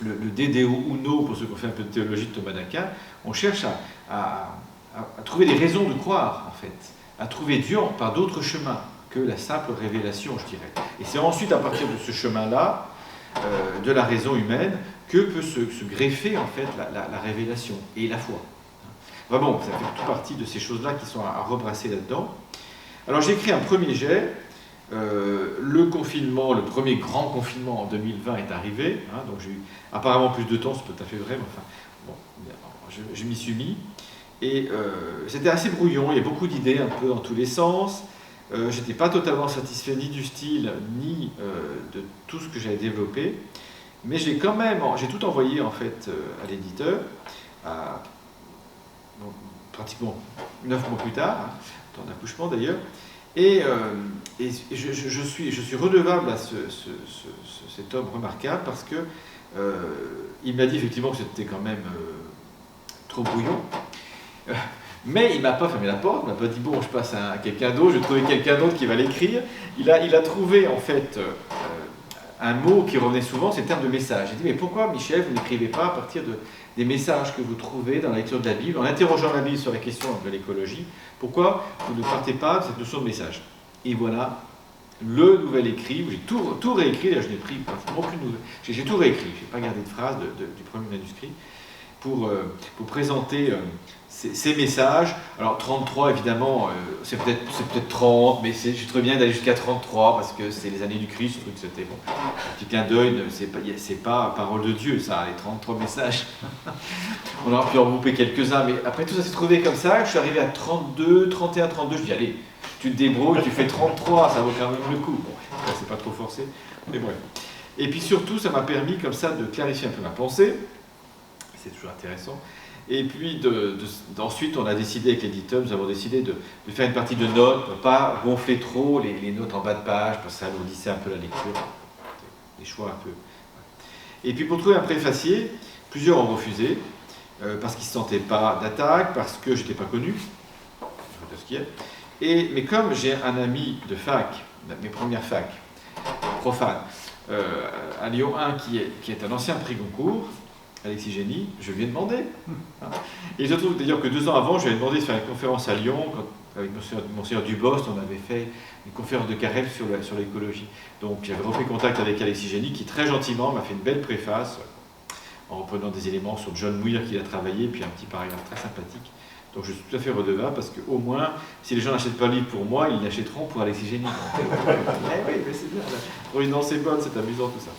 le Dedeo Uno, pour ceux qui ont fait un peu de théologie de Thomas d'Aquin, on cherche à trouver des raisons de croire, en fait, à trouver Dieu par d'autres chemins que la simple révélation, je dirais. Et c'est ensuite à partir de ce chemin-là, de la raison humaine, que peut se greffer, en fait, la révélation et la foi. Enfin bon, ça fait tout partie de ces choses-là qui sont à rebrasser là-dedans. Alors j'ai écrit un premier jet. Le confinement, le premier grand confinement en 2020 est arrivé, hein, donc j'ai eu apparemment plus de temps, c'est tout à fait vrai, mais enfin, bon, je m'y suis mis. Et c'était assez brouillon, il y a beaucoup d'idées un peu dans tous les sens. Je n'étais pas totalement satisfait ni du style, ni de tout ce que j'avais développé, mais j'ai tout envoyé en fait à l'éditeur, pratiquement 9 mois plus tard, hein, temps d'accouchement d'ailleurs, et je suis redevable à cet homme remarquable parce que il m'a dit effectivement que c'était quand même trop brouillon. Mais il ne m'a pas fermé la porte, il ne m'a pas dit bon, je passe à quelqu'un d'autre, je vais trouver quelqu'un d'autre qui va l'écrire. Il a trouvé en fait un mot qui revenait souvent, c'est le terme de message. Il dit mais pourquoi, Michel, vous n'écrivez pas à partir des messages que vous trouvez dans la lecture de la Bible, en interrogeant la Bible sur la question de l'écologie, pourquoi vous ne partez pas de cette notion de message? Et voilà le nouvel écrit, où j'ai tout réécrit, là je n'ai pris aucune nouvelle, j'ai tout réécrit, je n'ai pas gardé de phrase du premier manuscrit, pour présenter ces messages. Alors 33 évidemment, c'est peut-être 30, mais je trouve bien d'aller jusqu'à 33 parce que c'est les années du Christ, je trouve que c'était bon. Un petit clin d'œil, c'est pas parole de Dieu ça, les 33 messages. On aurait pu en regrouper quelques-uns, mais après tout ça s'est trouvé comme ça, je suis arrivé à 32, 31, 32, je dis allez, tu te débrouilles, tu fais 33, ça vaut quand même le coup. Bon, c'est pas trop forcé, mais bref. Et puis surtout, ça m'a permis comme ça de clarifier un peu ma pensée, c'est toujours intéressant. Et puis ensuite, on a décidé avec l'éditeur, nous avons décidé de faire une partie de notes, pour ne pas gonfler trop les notes en bas de page, parce que ça alourdissait un peu la lecture, des choix un peu. Et puis pour trouver un préfacier, plusieurs ont refusé, parce qu'ils ne se sentaient pas d'attaque, parce que je n'étais pas connu, je ce qu'il y a. Mais comme j'ai un ami de fac, mes premières facs, profane, à Lyon 1, qui est un ancien prix Goncourt, Alexis Génie, je lui ai demandé. Et il se trouve d'ailleurs que 2 ans avant, je lui ai demandé de faire une conférence à Lyon, avec Monseigneur Dubost, on avait fait une conférence de carême sur l'écologie. Donc j'avais repris contact avec Alexis Génie, qui très gentiment m'a fait une belle préface, en reprenant des éléments sur John Muir qu'il a travaillé, puis un petit paragraphe très sympathique. Donc je suis tout à fait redevable, parce qu'au moins, si les gens n'achètent pas le livre pour moi, ils l'achèteront pour Alexis Génie. Oui, mais c'est bien, la providence est bonne, c'est amusant tout ça.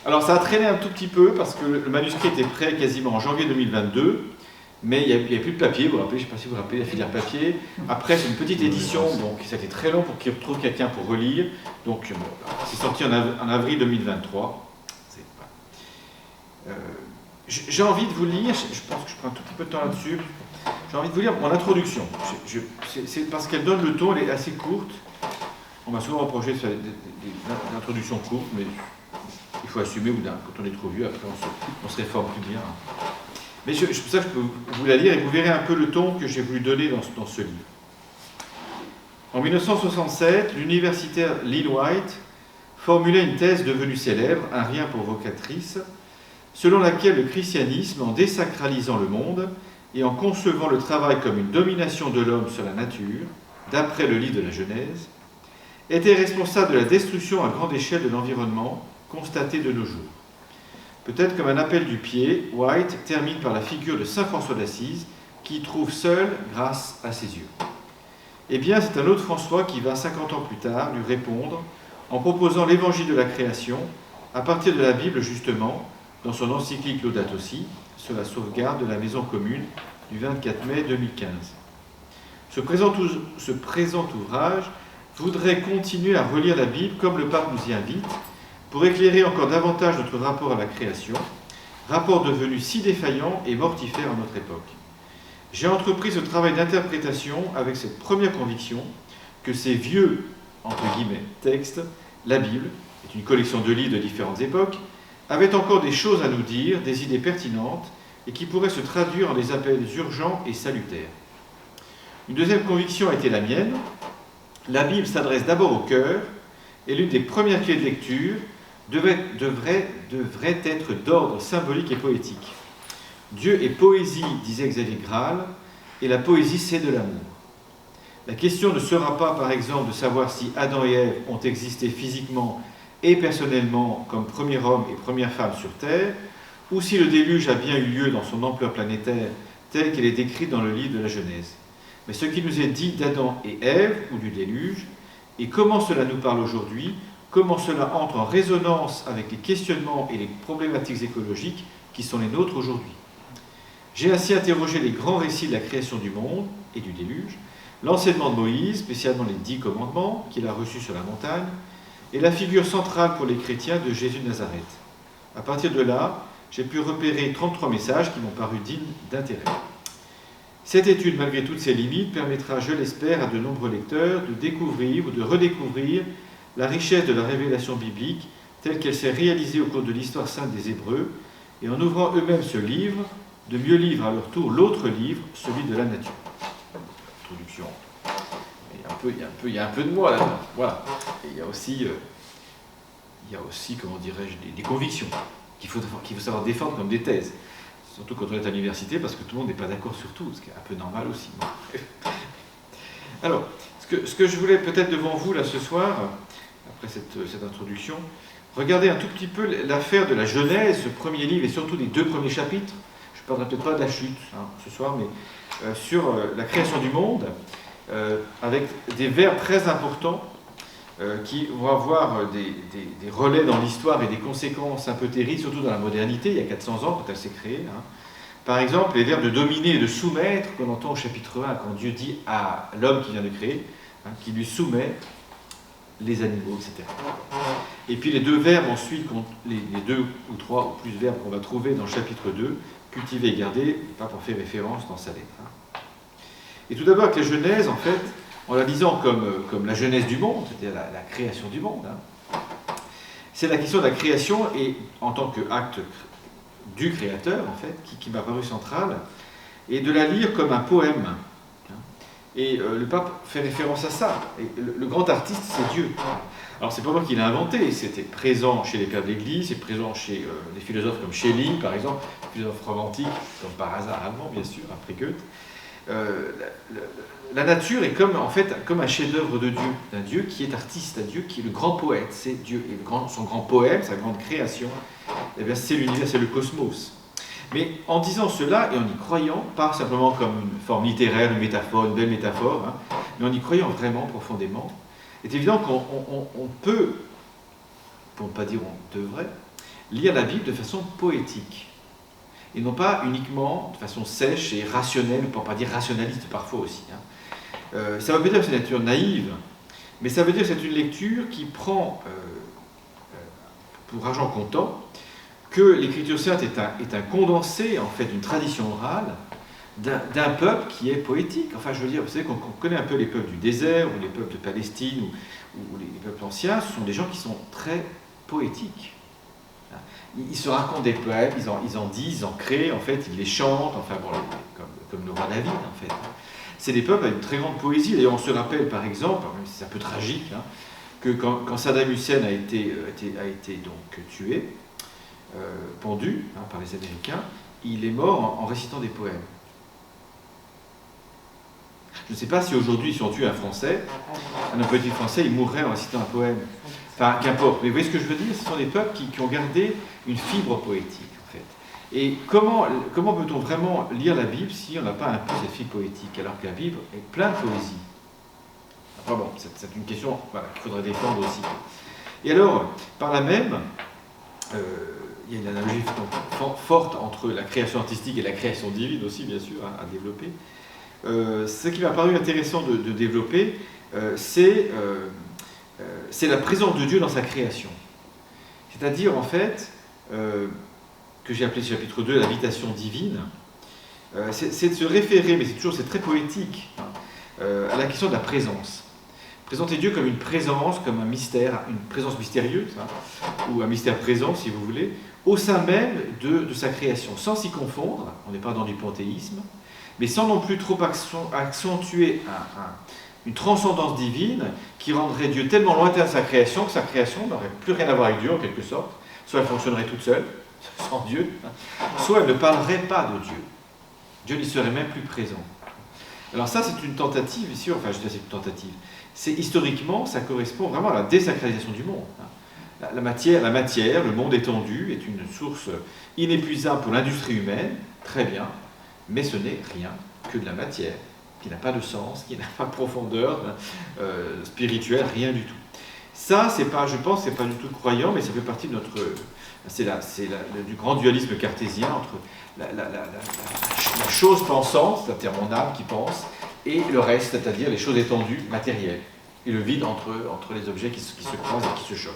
Alors ça a traîné un tout petit peu parce que le manuscrit était prêt quasiment en janvier 2022, mais il n'y avait plus de papier, vous vous rappelez, je ne sais pas si vous vous rappelez, la filière papier. Après c'est une petite édition, donc ça a été très long pour qu'il retrouve quelqu'un pour relire. Donc c'est sorti en avril 2023. J'ai envie de vous lire, je pense que je prends un tout petit peu de temps là-dessus, j'ai envie de vous lire mon introduction. C'est parce qu'elle donne le ton, elle est assez courte. On m'a souvent reproché de faire des introductions courtes, mais il faut assumer, quand on est trop vieux, après on se réforme plus bien. Mais c'est pour ça que je peux vous la lire et vous verrez un peu le ton que j'ai voulu donner dans ce livre. En 1967, l'universitaire Lynn White formulait une thèse devenue célèbre, un rien provocatrice, selon laquelle le christianisme, en désacralisant le monde et en concevant le travail comme une domination de l'homme sur la nature, d'après le livre de la Genèse, était responsable de la destruction à grande échelle de l'environnement constatée de nos jours. Peut-être comme un appel du pied, White termine par la figure de saint François d'Assise, qui y trouve seul grâce à ses yeux. Eh bien, c'est un autre François qui va 50 ans plus tard lui répondre en proposant l'évangile de la création à partir de la Bible justement, dans son encyclique Laudato Si, sur la sauvegarde de la maison commune du 24 mai 2015. Ce présent ouvrage voudrait continuer à relire la Bible comme le pape nous y invite, pour éclairer encore davantage notre rapport à la création, rapport devenu si défaillant et mortifère à notre époque. J'ai entrepris ce travail d'interprétation avec cette première conviction que ces vieux, entre guillemets, textes, la Bible, est une collection de livres de différentes époques, avaient encore des choses à nous dire, des idées pertinentes, et qui pourraient se traduire en des appels urgents et salutaires. Une deuxième conviction a été la mienne. La Bible s'adresse d'abord au cœur, et l'une des premières clés de lecture devrait être d'ordre symbolique et poétique. Dieu est poésie, disait Xavier Graal, et la poésie c'est de l'amour. La question ne sera pas, par exemple, de savoir si Adam et Ève ont existé physiquement et personnellement comme premier homme et première femme sur Terre, ou si le déluge a bien eu lieu dans son ampleur planétaire telle qu'elle est décrite dans le livre de la Genèse. Mais ce qui nous est dit d'Adam et Ève, ou du déluge, et comment cela nous parle aujourd'hui, comment cela entre en résonance avec les questionnements et les problématiques écologiques qui sont les nôtres aujourd'hui. J'ai ainsi interrogé les grands récits de la création du monde et du déluge, l'enseignement de Moïse, spécialement les 10 commandements qu'il a reçus sur la montagne, et la figure centrale pour les chrétiens de Jésus de Nazareth. À partir de là, j'ai pu repérer 33 messages qui m'ont paru dignes d'intérêt. Cette étude, malgré toutes ses limites, permettra, je l'espère, à de nombreux lecteurs de découvrir ou de redécouvrir la richesse de la révélation biblique telle qu'elle s'est réalisée au cours de l'histoire sainte des Hébreux, et en ouvrant eux-mêmes ce livre, de mieux lire à leur tour l'autre livre, celui de la nature. Introduction. Il y a un peu de moi là-dedans. Voilà. Et il y a aussi, comment dirais-je, des convictions qu'il faut savoir défendre comme des thèses. Surtout quand on est à l'université, parce que tout le monde n'est pas d'accord sur tout, ce qui est un peu normal aussi. Alors, ce que je voulais peut-être devant vous là ce soir, après cette introduction, regarder un tout petit peu l'affaire de la Genèse, ce premier livre et surtout les 2 premiers chapitres. Je ne parlerai peut-être pas de la chute ce soir, mais sur la création du monde, avec des verbes très importants qui vont avoir des relais dans l'histoire et des conséquences un peu terribles, surtout dans la modernité, il y a 400 ans, quand elle s'est créée. Par exemple, les verbes de dominer et de soumettre, qu'on entend au chapitre 1, quand Dieu dit à l'homme qui vient de créer, qui lui soumet les animaux, etc. Et puis les 2 verbes ensuite, les 2 ou 3 ou plus verbes qu'on va trouver dans le chapitre 2, cultiver et garder, le pape en fait référence dans sa lettre. Et tout d'abord avec la Genèse, en fait, en la lisant comme la genèse du monde, c'est-à-dire la création du monde, c'est la question de la création et en tant qu'acte du créateur, en fait, qui m'a paru centrale, et de la lire comme un poème. Et le pape fait référence à ça. Et le grand artiste, c'est Dieu. Alors, c'est pas moi qui l'ai inventé, c'était présent chez les pères de l'Église, c'est présent chez des philosophes comme Schelling, par exemple, philosophes romantiques, comme par hasard allemand, bien sûr, après Goethe. La nature est comme un chef-d'œuvre de Dieu, d'un Dieu qui est artiste, d'un Dieu qui est le grand poète, c'est Dieu. Et son grand poème, sa grande création, eh bien, c'est l'univers, c'est le cosmos. Mais en disant cela et en y croyant, pas simplement comme une forme littéraire, une métaphore, une belle métaphore, mais en y croyant vraiment profondément, il est évident qu'on peut, pour ne pas dire on devrait, lire la Bible de façon poétique. Et non pas uniquement de façon sèche et rationnelle, pour ne pas dire rationaliste parfois aussi. Ça ne veut pas dire que c'est une lecture naïve, mais ça veut dire que c'est une lecture qui prend pour argent comptant que l'Écriture sainte est un condensé en fait d'une tradition orale d'un peuple qui est poétique. Enfin, je veux dire, vous savez qu'on connaît un peu les peuples du désert ou les peuples de Palestine ou les peuples anciens, ce sont des gens qui sont très poétiques. Ils se racontent des poèmes, ils en disent, ils en créent, en fait, ils les chantent, enfin bon, comme le roi David, en fait. C'est des peuples avec une très grande poésie. D'ailleurs, on se rappelle, par exemple, même si c'est un peu tragique, que quand Saddam Hussein a été donc tué, pendu par les Américains, il est mort en récitant des poèmes. Je ne sais pas si aujourd'hui, si on tue un Français, un poétique français, il mourrait en récitant un poème. Enfin, qu'importe. Mais vous voyez ce que je veux dire? Ce sont des peuples qui ont gardé une fibre poétique, en fait. Et comment peut-on vraiment lire la Bible si on n'a pas un peu cette fibre poétique, alors que la Bible est pleine de poésie? Enfin bon, c'est une question qu'il faudrait défendre aussi. Et alors, par là même, il y a une analogie forte entre la création artistique et la création divine aussi, bien sûr, à développer. Ce qui m'a paru intéressant de développer, c'est la présence de Dieu dans sa création. C'est-à-dire, en fait, que j'ai appelé chapitre 2, l'habitation divine, c'est de se référer, mais c'est très poétique, à la question de la présence. Présenter Dieu comme une présence, comme un mystère, une présence mystérieuse, ou un mystère présent, si vous voulez, au sein même de sa création, sans s'y confondre, on n'est pas dans du panthéisme, mais sans non plus trop accentuer une transcendance divine qui rendrait Dieu tellement lointain de sa création que sa création n'aurait plus rien à voir avec Dieu, en quelque sorte. Soit elle fonctionnerait toute seule, sans Dieu, soit elle ne parlerait pas de Dieu. Dieu n'y serait même plus présent. Alors ça, c'est une tentative ici, enfin je dis c'est une tentative. C'est historiquement, ça correspond vraiment à la désacralisation du monde. La matière, le monde étendu, est une source inépuisable pour l'industrie humaine, très bien, mais ce n'est rien que de la matière, qui n'a pas de sens, qui n'a pas de profondeur spirituelle, rien du tout. Ça, c'est pas, je pense, c'est pas du tout croyant, mais ça fait partie de notre... du grand dualisme cartésien entre la chose pensante, c'est-à-dire mon âme qui pense, et le reste, c'est-à-dire les choses étendues, matérielles, et le vide entre les objets qui se croisent et qui se choquent.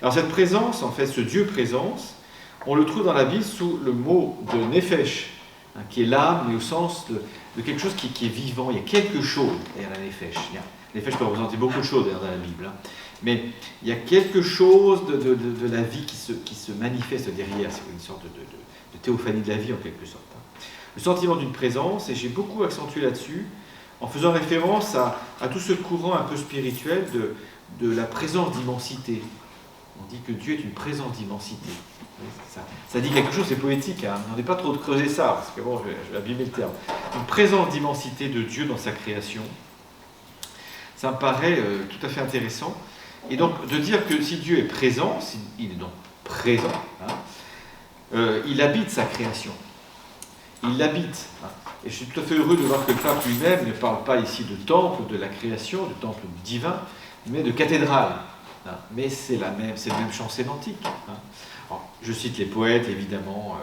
Alors cette présence, en fait, ce Dieu présence, on le trouve dans la Bible sous le mot de Nefesh, hein, qui est l'âme, mais au sens de quelque chose qui est vivant. Il y a quelque chose derrière la nefesh. La nefesh peut représenter beaucoup de choses d'ailleurs dans la Bible, hein. Mais il y a quelque chose de la vie qui se manifeste derrière. C'est une sorte de théophanie de la vie en quelque sorte, hein. Le sentiment d'une présence, et j'ai beaucoup accentué là-dessus, en faisant référence à tout ce courant un peu spirituel de la présence d'immensité. On dit que Dieu est une présence d'immensité. Ça dit quelque chose, c'est poétique, hein. On n'est pas trop de creuser ça, parce que bon, je vais abîmer le terme. Une présence d'immensité de Dieu dans sa création, ça me paraît tout à fait intéressant. Et donc, de dire que si Dieu est présent, il est donc présent, hein, il habite sa création. Il l'habite. Hein. Et je suis tout à fait heureux de voir que le pape lui-même ne parle pas ici de temple de la création, de temple divin, mais de cathédrale. Hein. Mais c'est le même champ sémantique. Hein. Alors, je cite les poètes, évidemment,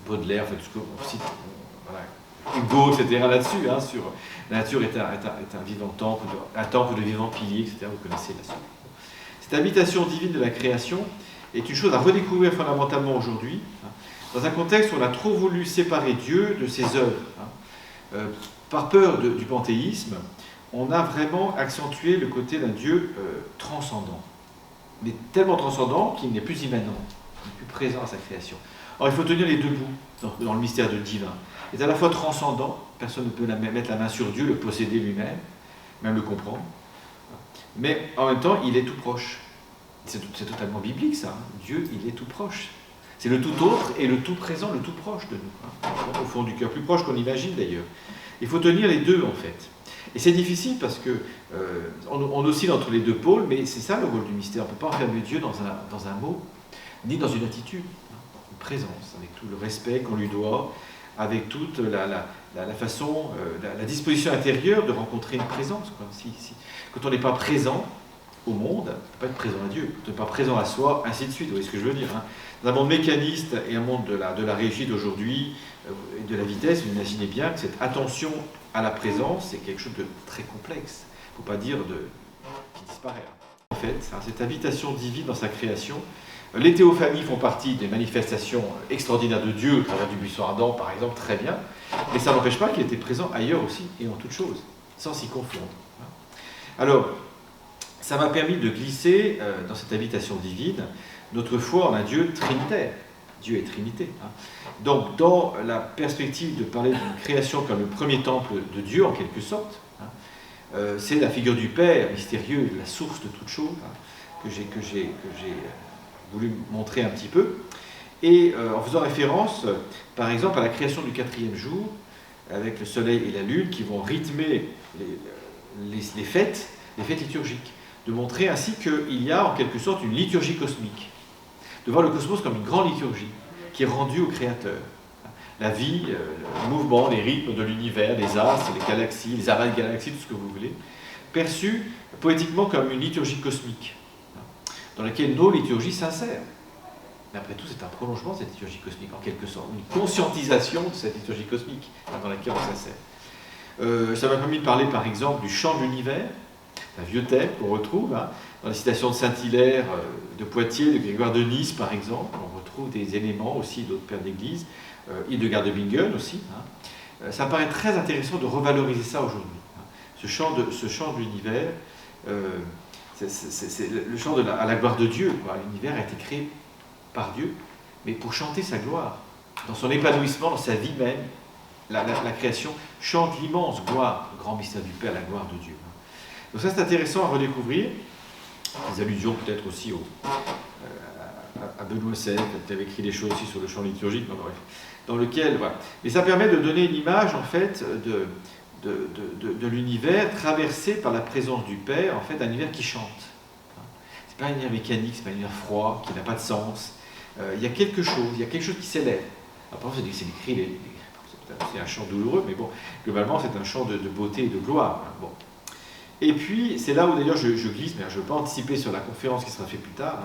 Baudelaire, tout ce qu'on cite, voilà, Hugo, etc. là-dessus, hein, sur la nature est un vivant temple, un temple de vivants piliers, etc. Vous connaissez là-dessus. Cette habitation divine de la création est une chose à redécouvrir fondamentalement aujourd'hui, hein, dans un contexte où on a trop voulu séparer Dieu de ses œuvres. Hein. Par peur du panthéisme, on a vraiment accentué le côté d'un Dieu transcendant, mais tellement transcendant qu'il n'est plus immanent, il n'est plus présent à sa création. Alors il faut tenir les deux bouts dans le mystère du divin. Il est à la fois transcendant, personne ne peut mettre la main sur Dieu, le posséder lui-même, même le comprendre, mais en même temps il est tout proche. C'est totalement biblique ça, hein. Dieu il est tout proche. C'est le tout autre et le tout présent, le tout proche de nous, hein. Au fond du cœur, plus proche qu'on imagine d'ailleurs. Il faut tenir les deux en fait. Et c'est difficile parce que on oscille entre les deux pôles, mais c'est ça le rôle du mystère. On ne peut pas enfermer Dieu dans un mot, ni dans une attitude, hein. Une présence, avec tout le respect qu'on lui doit, avec toute la façon, la disposition intérieure de rencontrer une présence, quoi. Quand on n'est pas présent au monde, on ne peut pas être présent à Dieu. Quand on n'est pas présent à soi, ainsi de suite. Vous voyez ce que je veux dire, hein. Dans un monde mécaniste et un monde de la régie d'aujourd'hui, et de la vitesse, vous imaginez bien que cette attention à la présence, c'est quelque chose de très complexe. Il ne faut pas dire qui disparaît. En fait, cette habitation divine dans sa création, les théophanies font partie des manifestations extraordinaires de Dieu, au travers du buisson ardent, par exemple, très bien, mais ça n'empêche pas qu'il était présent ailleurs aussi, et en toutes choses, sans s'y confondre. Alors, ça m'a permis de glisser dans cette habitation divine notre foi en un Dieu trinitaire. Dieu est Trinité, hein. Donc, dans la perspective de parler d'une création comme le premier temple de Dieu, en quelque sorte, hein, c'est la figure du Père mystérieux, la source de toute chose, hein, que j'ai voulu montrer un petit peu, et en faisant référence, par exemple, à la création du 4e jour, avec le soleil et la lune qui vont rythmer les fêtes liturgiques, de montrer ainsi qu'il y a en quelque sorte une liturgie cosmique, de voir le cosmos comme une grande liturgie qui est rendue au Créateur. La vie, le mouvement, les rythmes de l'univers, les astres, les galaxies, les amas de galaxies, tout ce que vous voulez, perçus poétiquement comme une liturgie cosmique, dans laquelle nos liturgies s'insèrent. Mais après tout, c'est un prolongement de cette liturgie cosmique, en quelque sorte, une conscientisation de cette liturgie cosmique dans laquelle on s'insère. Ça m'a permis de parler, par exemple, du chant de l'univers, un vieux thème qu'on retrouve, hein, dans les citations de Saint-Hilaire, de Poitiers, de Grégoire de Nice, par exemple. On retrouve des éléments aussi d'autres pères d'Église, Hildegard de Bingen aussi. Hein. Ça me paraît très intéressant de revaloriser ça aujourd'hui. Hein. Ce chant de l'univers, c'est le chant à la gloire de Dieu. L'univers a été créé par Dieu, mais pour chanter sa gloire. Dans son épanouissement, dans sa vie même, la création chante l'immense gloire, le grand mystère du Père, la gloire de Dieu. Donc ça, c'est intéressant à redécouvrir. Des allusions peut-être aussi à Benoît XVI, qui avait écrit des choses aussi sur le chant liturgique, mais bref, dans lequel, voilà. Mais ça permet de donner l'image, en fait, de l'univers traversé par la présence du Père, en fait, d'un univers qui chante. C'est pas un univers mécanique, c'est pas un univers froid, qui n'a pas de sens. Il y a quelque chose qui s'élève. Après, c'est écrit, c'est un chant douloureux, mais bon, globalement, c'est un chant de beauté et de gloire. Hein, bon. Et puis, c'est là où d'ailleurs je glisse, mais je ne vais pas anticiper sur la conférence qui sera faite plus tard,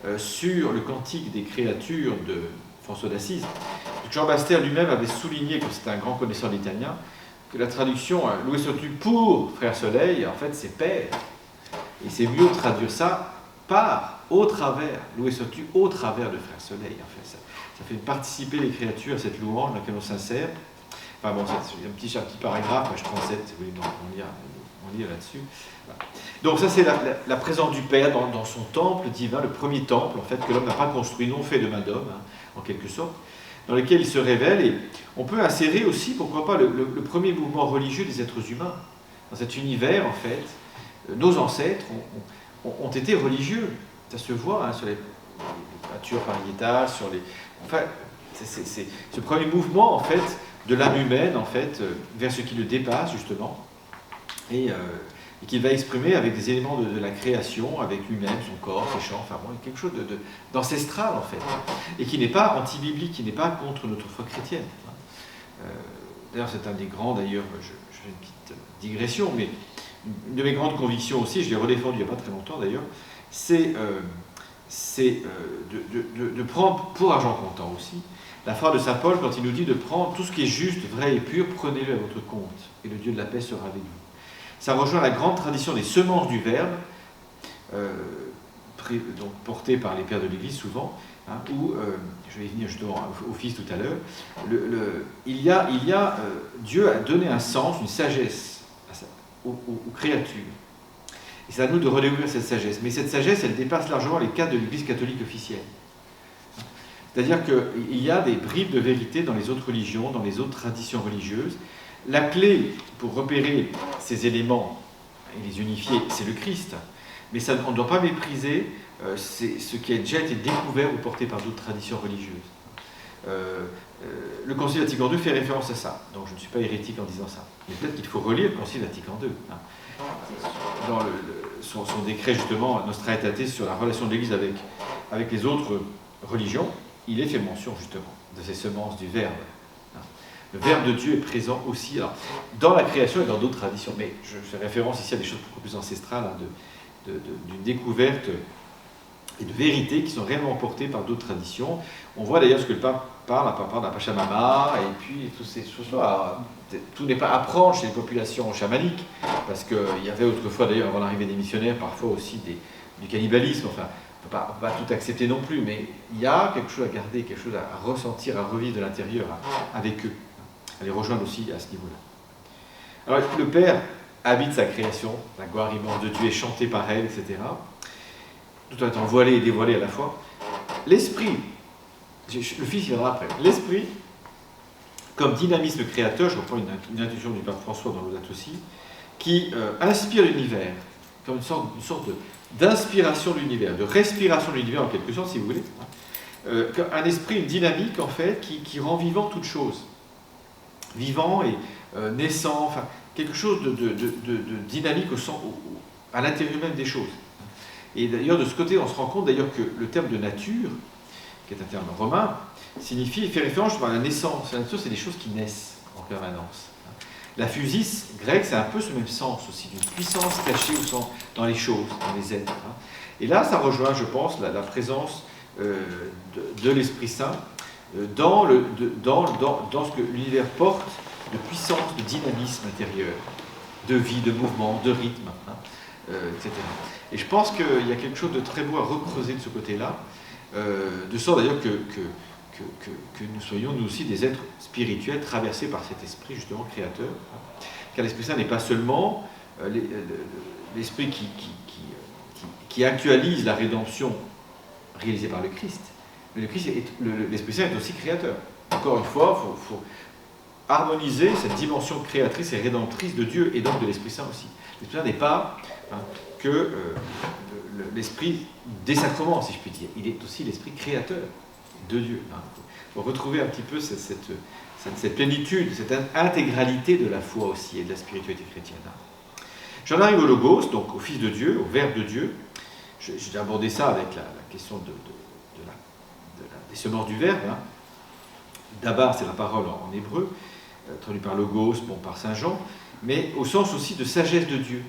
hein, sur le cantique des créatures de François d'Assise. Jean Baster lui-même avait souligné, que c'était un grand connaisseur d'italien, que la traduction Loué sois-tu pour Frère Soleil, en fait, c'est Père. Et c'est mieux de traduire ça au travers, loué sois-tu au travers de Frère Soleil. En fait, ça fait participer les créatures à cette louange dans laquelle on s'insère. Enfin bon, c'est un petit paragraphe, page 37, si vous voulez on lire là-dessus. Voilà. Donc ça c'est la présence du Père dans son temple divin, le premier temple en fait que l'homme n'a pas construit, non fait de main d'homme, en quelque sorte, dans lequel il se révèle. Et on peut insérer aussi, pourquoi pas, le premier mouvement religieux des êtres humains. Dans cet univers, en fait, nos ancêtres ont été religieux. Ça se voit sur les peintures pariétales, sur les... Enfin, c'est ce premier mouvement, en fait, de l'âme humaine, en fait, vers ce qui le dépasse, justement, et qu'il va exprimer avec des éléments de la création, avec lui-même, son corps, ses chants, enfin bon, quelque chose d'ancestral, en fait, et qui n'est pas anti-biblique, qui n'est pas contre notre foi chrétienne. D'ailleurs, c'est un des grands, d'ailleurs, je fais une petite digression, mais une de mes grandes convictions aussi, je l'ai redéfendu il n'y a pas très longtemps d'ailleurs, c'est de prendre, pour argent comptant aussi, la phrase de saint Paul quand il nous dit de prendre tout ce qui est juste, vrai et pur, prenez-le à votre compte, et le Dieu de la paix sera avec vous. Ça rejoint la grande tradition des semences du Verbe, donc portée par les pères de l'Église souvent, où, je vais y venir justement au Fils tout à l'heure, Dieu a donné un sens, une sagesse aux créatures. Et c'est à nous de redécouvrir cette sagesse. Mais cette sagesse, elle dépasse largement les cadres de l'Église catholique officielle. C'est-à-dire qu'il y a des bribes de vérité dans les autres religions, dans les autres traditions religieuses. La clé pour repérer ces éléments et les unifier, c'est le Christ. Mais ça, on ne doit pas mépriser ce qui a déjà été découvert ou porté par d'autres traditions religieuses. Le Concile Vatican II fait référence à ça, donc je ne suis pas hérétique en disant ça. Mais peut-être qu'il faut relire le Concile Vatican II. Dans son décret justement, Nostra Aetate, sur la relation de l'Église avec les autres religions, il est fait mention justement de ces semences du Verbe. Le Verbe de Dieu est présent aussi dans la création et dans d'autres traditions, mais je fais référence ici à des choses beaucoup plus ancestrales, d'une découverte et de vérités qui sont réellement portées par d'autres traditions. On voit d'ailleurs ce que le pape parle de la Pachamama, et puis toutes ces choses-là. Tout n'est pas à prendre chez les populations chamaniques, parce qu'il y avait autrefois, d'ailleurs, avant l'arrivée des missionnaires, parfois aussi du cannibalisme. Enfin, on ne peut pas tout accepter non plus, mais il y a quelque chose à garder, quelque chose à ressentir, à revivre de l'intérieur avec eux, à les rejoindre aussi à ce niveau-là. Alors, le Père habite sa création, la gloire immense de Dieu est chantée par elle, etc. Tout en étant voilé et dévoilé à la fois. L'Esprit, le Fils viendra après, l'Esprit, comme dynamisme créateur, je reprends une intuition du pape François dans l'Audate aussi, qui inspire l'univers, comme une sorte d'inspiration de l'univers, de respiration de l'univers en quelque sorte, si vous voulez. Un esprit, une dynamique en fait, qui rend vivant toute chose. Vivant et naissant, enfin, quelque chose de dynamique à l'intérieur même des choses. Et d'ailleurs, de ce côté, on se rend compte d'ailleurs que le terme de nature, qui est un terme romain, il fait référence à la naissance. La nature, c'est des choses qui naissent en permanence. La physis grecque, c'est un peu ce même sens aussi, d'une puissance cachée dans les choses, dans les êtres. Et là, ça rejoint, je pense, la présence de l'Esprit Saint dans ce que l'univers porte de puissance, de dynamisme intérieur, de vie, de mouvement, de rythme, etc. Et je pense qu'il y a quelque chose de très beau à recreuser de ce côté-là, de sorte d'ailleurs que nous soyons nous aussi des êtres spirituels traversés par cet esprit justement créateur, car l'Esprit Saint n'est pas seulement l'esprit qui actualise la rédemption réalisée par le Christ, mais l'Esprit Saint est aussi créateur. Encore une fois, il faut harmoniser cette dimension créatrice et rédemptrice de Dieu et donc de l'Esprit Saint aussi. L'Esprit Saint n'est pas que l'esprit des sacrements, si je puis dire, il est aussi l'esprit créateur de Dieu. Il faut retrouver un petit peu cette plénitude, cette intégralité de la foi aussi et de la spiritualité chrétienne. J'en arrive au Logos, donc au Fils de Dieu, au Verbe de Dieu. J'ai abordé ça avec la question des semences du Verbe. Dabar, c'est la parole en hébreu, traduit par Logos, par Saint Jean, mais au sens aussi de sagesse de Dieu.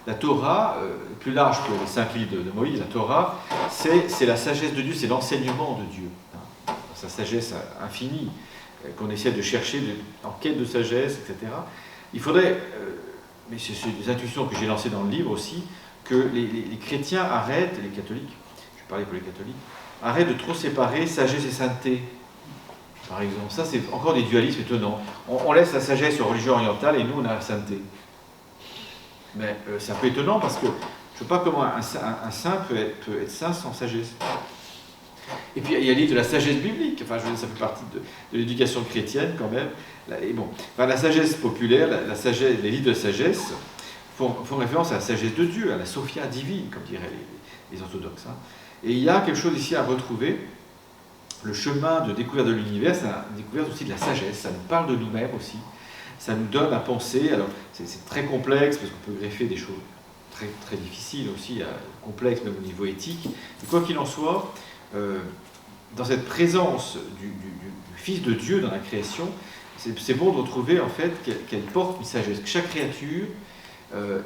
La Torah, plus large que les 5 livres de Moïse, la Torah, c'est la sagesse de Dieu, c'est l'enseignement de Dieu. Sa sagesse infinie, qu'on essaie de chercher en quête de sagesse, etc. Il faudrait, mais c'est des intuitions que j'ai lancées dans le livre aussi, que les chrétiens arrêtent, les catholiques, je vais parler pour les catholiques, arrêtent de trop séparer sagesse et sainteté. Par exemple, ça c'est encore des dualismes étonnants. On laisse la sagesse aux religions orientales et nous on a la sainteté. Mais c'est un peu étonnant parce que je ne sais pas comment un saint peut être saint sans sagesse. Et puis il y a l'idée de la sagesse biblique, enfin je veux dire, ça fait partie de l'éducation chrétienne quand même. Et bon, enfin, la sagesse populaire, les livres de sagesse font référence à la sagesse de Dieu, à la Sophia divine, comme diraient les orthodoxes. Hein. Et il y a quelque chose ici à retrouver. Le chemin de découverte de l'univers, c'est la découverte aussi de la sagesse, ça nous parle de nous-mêmes aussi, ça nous donne à penser, alors c'est très complexe parce qu'on peut greffer des choses très, très difficiles aussi, complexes même au niveau éthique, mais quoi qu'il en soit, dans cette présence du Fils de Dieu dans la création, c'est bon de retrouver en fait qu'elle porte une sagesse, que chaque créature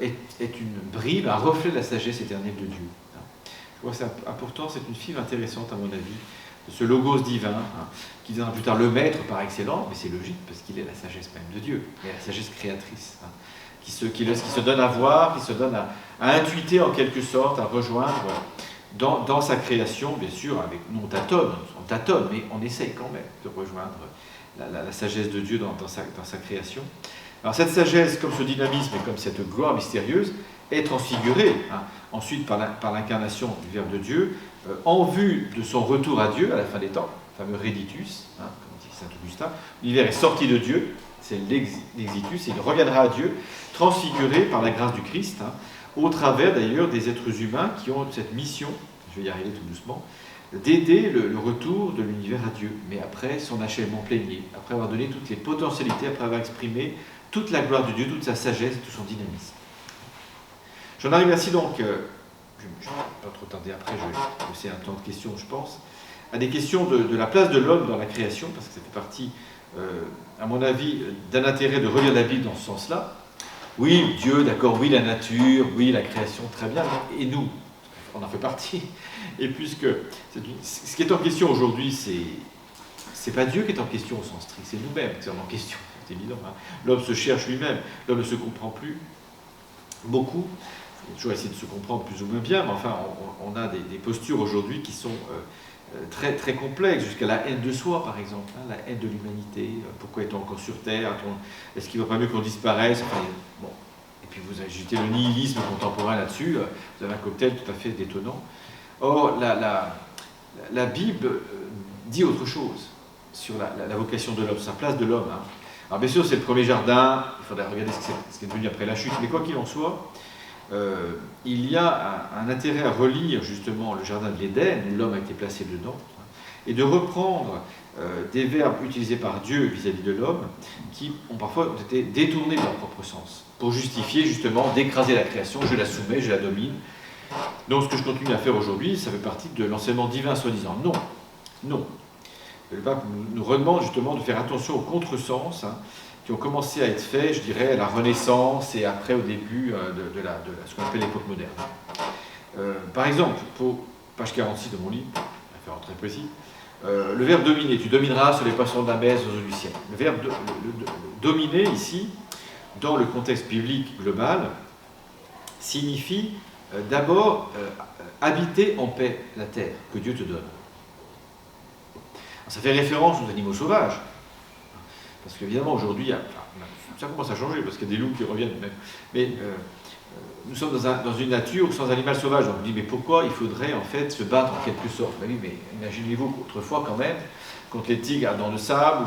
est une bride, un reflet de la sagesse éternelle de Dieu. Je crois que c'est important, c'est une fibre intéressante à mon avis, de ce logos divin, hein, qui deviendra plus tard le maître par excellence, mais c'est logique parce qu'il est la sagesse même de Dieu, mais la sagesse créatrice, hein, qui se donne à voir, qui se donne à intuiter en quelque sorte, à rejoindre dans sa création, bien sûr, nous on tâtonne, mais on essaye quand même de rejoindre la sagesse de Dieu dans sa création. Alors cette sagesse, comme ce dynamisme et comme cette gloire mystérieuse, est transfigurée, hein, ensuite par l'incarnation du Verbe de Dieu, en vue de son retour à Dieu à la fin des temps, le fameux Reditus, hein, comme dit saint Augustin. L'univers est sorti de Dieu, c'est l'exitus, et il reviendra à Dieu, transfiguré par la grâce du Christ, hein, au travers d'ailleurs des êtres humains qui ont cette mission, je vais y arriver tout doucement, d'aider le retour de l'univers à Dieu, mais après son achèvement plénier, après avoir donné toutes les potentialités, après avoir exprimé toute la gloire de Dieu, toute sa sagesse, tout son dynamisme. J'en arrive ainsi donc, je ne vais pas trop tarder après, je vais laisser un temps de questions, je pense, à des questions de la place de l'homme dans la création, parce que ça fait partie, à mon avis, d'un intérêt de relire la Bible dans ce sens-là. Oui, Dieu, d'accord, oui, la nature, oui, la création, très bien, et nous, on en fait partie. Et puisque ce qui est en question aujourd'hui, c'est pas Dieu qui est en question au sens strict, c'est nous-mêmes qui sommes en question, c'est évident. Hein. L'homme se cherche lui-même, l'homme ne se comprend plus beaucoup. Il faut toujours essayer de se comprendre plus ou moins bien, mais enfin, on a des postures aujourd'hui qui sont très, très complexes, jusqu'à la haine de soi, par exemple, hein, la haine de l'humanité. Pourquoi est-on encore sur Terre? Est-ce qu'il ne va pas mieux qu'on disparaisse? Enfin, bon. Et puis vous ajoutez le nihilisme contemporain là-dessus, vous avez un cocktail tout à fait détonnant. Or, la Bible dit autre chose sur la vocation de l'homme, sa place de l'homme. Hein. Alors bien sûr, c'est le premier jardin, il faudrait regarder ce qui est devenu après la chute, mais quoi qu'il en soit, il y a un intérêt à relire justement le jardin de l'Éden, où l'homme a été placé dedans, et de reprendre des verbes utilisés par Dieu vis-à-vis de l'homme, qui ont parfois été détournés de leur propre sens, pour justifier justement d'écraser la création, je la soumets, je la domine. Donc ce que je continue à faire aujourd'hui, ça fait partie de l'enseignement divin soi-disant. Non, non. Le pape nous redemande justement de faire attention aux contresens, hein, qui ont commencé à être faits, je dirais, à la Renaissance et après au début de ce qu'on appelle l'époque moderne. Par exemple, pour page 46 de mon livre, référent très précis, le verbe dominer, tu domineras sur les poissons de la mer, aux eaux du ciel. Le verbe dominer ici, dans le contexte biblique global, signifie d'abord habiter en paix la terre que Dieu te donne. Alors, ça fait référence aux animaux sauvages. Parce qu'évidemment, aujourd'hui, ça commence à changer, parce qu'il y a des loups qui reviennent même. Mais nous sommes dans une nature sans animal sauvage. Donc on dit, mais pourquoi il faudrait en fait se battre en quelque sorte? Ben oui, mais imaginez-vous qu'autrefois, quand même, contre les tigres dans le sable, ou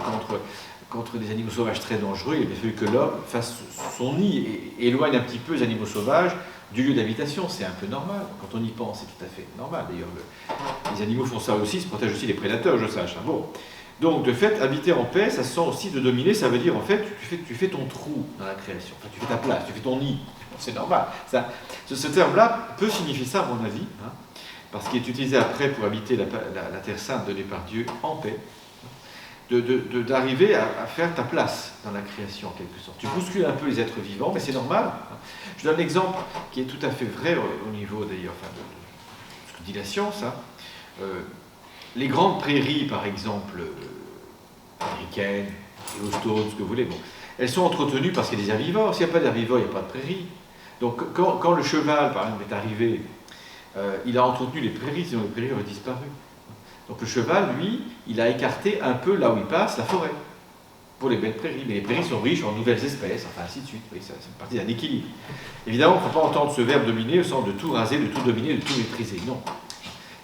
contre des animaux sauvages très dangereux, il a bien fallu que l'homme fasse son nid et éloigne un petit peu les animaux sauvages du lieu d'habitation. C'est un peu normal. Quand on y pense, c'est tout à fait normal. D'ailleurs, les animaux font ça aussi, se protègent aussi des prédateurs, je sache. Hein. Bon. Donc, de fait, habiter en paix, ça se sent aussi de dominer, ça veut dire, en fait, tu fais ton trou dans la création, enfin, tu fais ta place, tu fais ton nid, c'est normal. Ce terme-là peut signifier ça, à mon avis, hein, parce qu'il est utilisé après pour habiter la terre sainte donnée par Dieu en paix, d'arriver à faire ta place dans la création, en quelque sorte. Tu bouscules un peu les êtres vivants, mais c'est normal. Hein. Je donne l'exemple qui est tout à fait vrai au niveau, d'ailleurs, enfin, de ce que dit la science, hein. Les grandes prairies, par exemple, américaines, Yellowstone, ce que vous voulez, bon, elles sont entretenues parce qu'il y a des herbivores. S'il n'y a pas d'herbivores, il n'y a pas de prairies. Donc quand le cheval, par exemple, est arrivé, il a entretenu les prairies, sinon les prairies auraient disparu. Donc le cheval, lui, il a écarté un peu là où il passe la forêt, pour les belles prairies. Mais les prairies sont riches en nouvelles espèces, enfin ainsi de suite. Oui, ça fait partie d'un équilibre. Évidemment, il ne faut pas entendre ce verbe dominer au sens de tout raser, de tout dominer, de tout maîtriser. Non.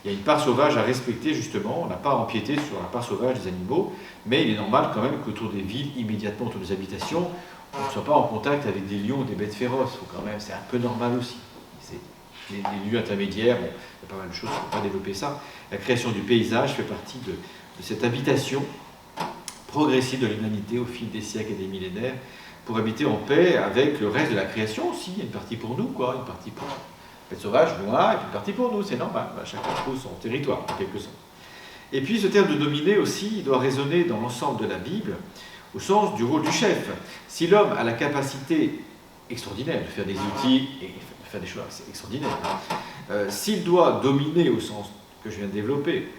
Il y a une part sauvage à respecter, justement. On n'a pas à empiéter sur la part sauvage des animaux, mais il est normal quand même qu'autour des villes, immédiatement autour des habitations, on ne soit pas en contact avec des lions ou des bêtes féroces. Faut quand même, c'est un peu normal aussi. Les lieux intermédiaires, bon, il y a pas mal de choses, il ne faut pas développer ça. La création du paysage fait partie de cette habitation progressive de l'humanité au fil des siècles et des millénaires pour habiter en paix avec le reste de la création aussi. Il y a une partie pour nous, quoi, une partie pour les bêtes sauvages, loin, et puis une partie pour nous, c'est normal. Chacun trouve son territoire, en quelque sorte. Et puis ce terme de dominer aussi, il doit résonner dans l'ensemble de la Bible au sens du rôle du chef. Si l'homme a la capacité extraordinaire de faire des outils et de faire des choses extraordinaires, s'il doit dominer au sens que je viens de développer,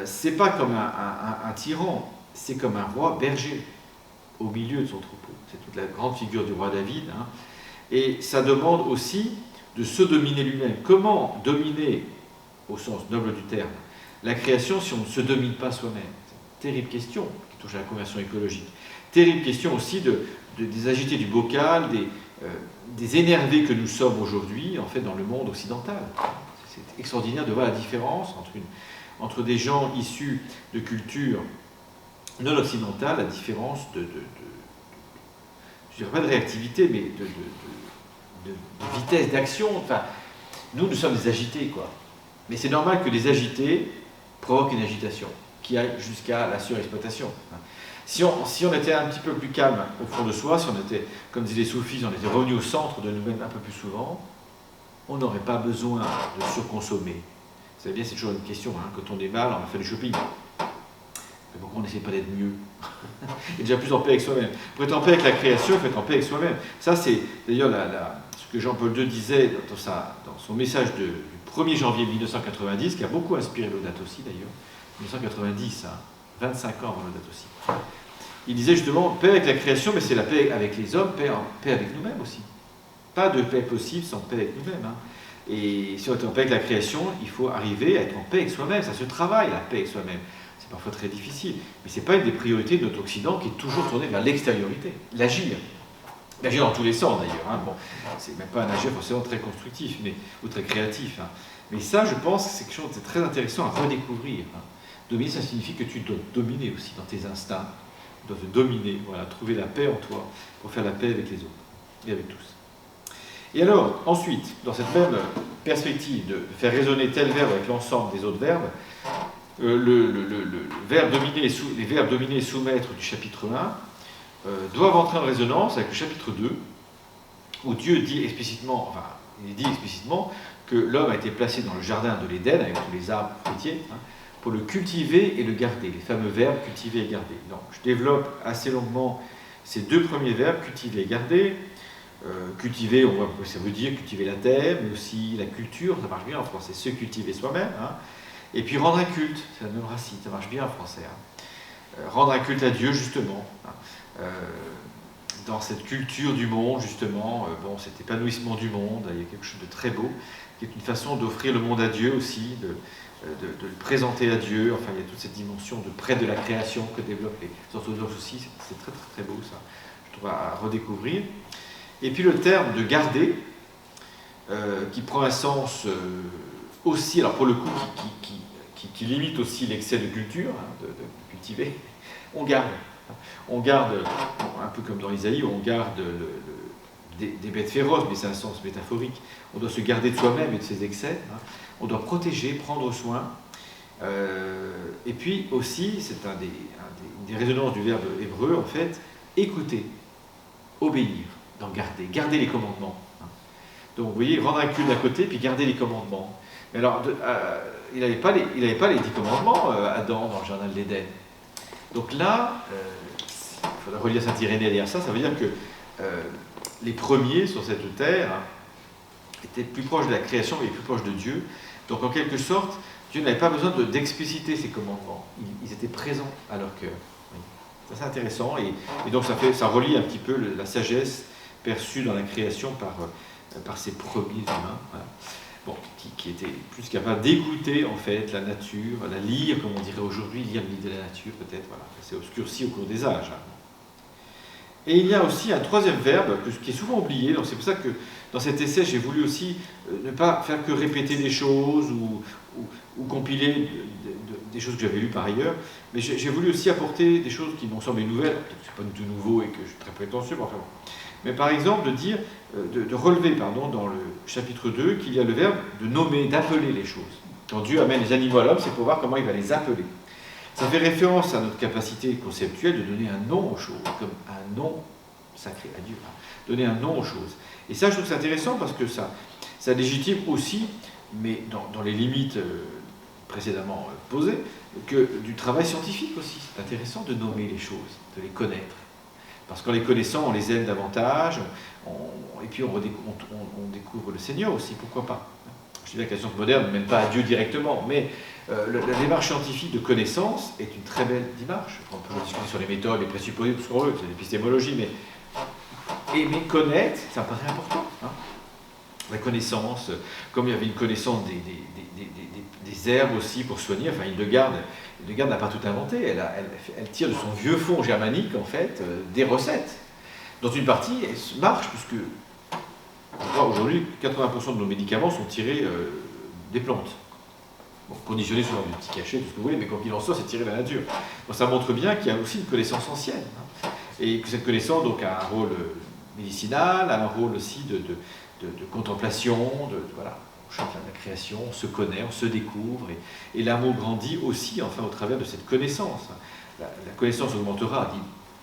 c'est pas comme un tyran, c'est comme un roi berger au milieu de son troupeau. C'est toute la grande figure du roi David. Hein. Et ça demande aussi de se dominer lui-même. Comment dominer, au sens noble du terme, la création si on ne se domine pas soi-même? Terrible question qui touche à la conversion écologique. Terrible question aussi des agités du bocal, des énervés que nous sommes aujourd'hui, en fait, dans le monde occidental. C'est extraordinaire de voir la différence entre des gens issus de cultures non occidentales, la différence je ne dirais pas de réactivité, mais de vitesse d'action. Enfin, nous sommes des agités, quoi. Mais c'est normal que les agités provoquent une agitation qui aille jusqu'à la surexploitation. Si on était un petit peu plus calme au fond de soi, si on était, comme disaient les soufis, on était revenu au centre de nous-mêmes un peu plus souvent, on n'aurait pas besoin de surconsommer. Vous savez bien, c'est toujours une question, hein, quand on est mal, on fait du shopping. Mais pourquoi on n'essaie pas d'être mieux? Et déjà plus en paix avec soi-même. Pour être en paix avec la création, il faut être en paix avec soi-même. Ça, c'est d'ailleurs ce que Jean-Paul II disait dans son message du 1er janvier 1990, qui a beaucoup inspiré Laudato Si d'ailleurs. 1990, hein, 25 ans avant Laudato Si. Il disait justement, paix avec la création, mais c'est la paix avec les hommes, paix avec nous-mêmes aussi. Pas de paix possible sans paix avec nous-mêmes. Hein. Et si on est en paix avec la création, il faut arriver à être en paix avec soi-même. Ça se travaille, la paix avec soi-même. C'est parfois très difficile. Mais ce n'est pas une des priorités de notre Occident qui est toujours tournée vers l'extériorité. L'agir. L'agir dans tous les sens d'ailleurs. Hein. Bon, c'est même pas un agir forcément très constructif ou très créatif. Hein. Mais ça, je pense que c'est quelque chose de très intéressant à redécouvrir. Hein. Dominer, ça signifie que tu dois dominer aussi dans tes instincts. Tu dois te dominer, voilà, trouver la paix en toi pour faire la paix avec les autres et avec tous. Et alors, ensuite, dans cette même perspective de faire résonner tel verbe avec l'ensemble des autres verbes, les verbes dominer et soumettre du chapitre 1 doivent entrer en résonance avec le chapitre 2, où Dieu dit explicitement, que l'homme a été placé dans le jardin de l'Éden, avec tous les arbres fruitiers, hein, pour le cultiver et le garder, les fameux verbes cultiver et garder. Donc, je développe assez longuement ces deux premiers verbes, cultiver et garder. Cultiver, on voit ce que ça veut dire, cultiver la terre, mais aussi la culture, ça marche bien en français, se cultiver soi-même. Hein. Et puis rendre un culte, c'est la même racine, ça marche bien en français. Hein. Rendre un culte à Dieu, justement. Hein. Dans cette culture du monde, justement, cet épanouissement du monde, il y a quelque chose de très beau, qui est une façon d'offrir le monde à Dieu aussi, de le présenter à Dieu. Enfin, il y a toute cette dimension de près de la création que développent les orthodoxes aussi. C'est très, très, très beau, ça. Je trouve à redécouvrir. Et puis le terme de garder, qui prend un sens aussi, alors pour le coup, qui limite aussi l'excès de culture, hein, de cultiver, on garde. On garde, un peu comme dans Isaïe, on garde des bêtes féroces, mais c'est un sens métaphorique. On doit se garder de soi-même et de ses excès. Hein. On doit protéger, prendre soin. Et puis aussi, c'est une des résonances du verbe hébreu, en fait, écouter, obéir. Donc garder les commandements. Donc vous voyez, rendre un culte d'un côté, puis garder les commandements. Mais alors, il n'avait pas les 10 commandements, Adam, dans le jardin de l'Éden. Donc là, il faudra relire Saint-Irénée derrière ça, ça veut dire que les premiers sur cette terre étaient plus proches de la création et plus proches de Dieu. Donc en quelque sorte, Dieu n'avait pas besoin d'expliciter ces commandements. Ils étaient présents à leur cœur. C'est assez intéressant, et donc ça relie un petit peu la sagesse perçue dans la création par par ses premiers humains, voilà. Bon, qui étaient plus capables d'écouter en fait la nature, la lire, comme on dirait aujourd'hui, lire le livre de la nature peut-être, voilà. C'est obscurci au cours des âges. Hein. Et il y a aussi un troisième verbe qui est souvent oublié, donc c'est pour ça que dans cet essai j'ai voulu aussi ne pas faire que répéter des choses ou compiler des choses que j'avais lues par ailleurs, mais j'ai voulu aussi apporter des choses qui m'ont semblé nouvelles, peut-être que ce n'est pas du tout nouveau et que je suis très prétentieux, mais enfin bon. Mais par exemple de dire, de relever pardon, dans le chapitre 2 qu'il y a le verbe de nommer, d'appeler les choses. Quand Dieu amène les animaux à l'homme, c'est pour voir comment il va les appeler. Ça fait référence à notre capacité conceptuelle de donner un nom aux choses, comme un nom sacré à Dieu. Donner un nom aux choses. Et ça, je trouve que c'est intéressant parce que ça légitime aussi, mais dans les limites précédemment posées, que du travail scientifique aussi. C'est intéressant de nommer les choses, de les connaître. Parce qu'en les connaissant, on les aime davantage, et puis on découvre le Seigneur aussi, pourquoi pas. Je dis bien que la science moderne ne mène pas à Dieu directement, mais la démarche scientifique de connaissance est une très belle démarche. On peut discuter sur les méthodes, les présupposés, tout ce qu'on veut, c'est l'épistémologie, mais connaître, ça me paraît important. Hein. La connaissance, comme il y avait une connaissance des herbes aussi pour soigner, enfin Hildegarde n'a pas tout inventé, elle tire de son vieux fond germanique en fait des recettes, dont une partie marche, puisque on voit aujourd'hui 80% de nos médicaments sont tirés des plantes. Bon, conditionnés sur des petits cachets, tout ce que vous voulez, mais quand il en soit, c'est tiré de la nature. Donc, ça montre bien qu'il y a aussi une connaissance ancienne, hein, et que cette connaissance donc, a un rôle médicinal, a un rôle aussi de contemplation, voilà, on cherche la création, on se connaît, on se découvre, et l'amour grandit aussi enfin, au travers de cette connaissance. La connaissance augmentera, dit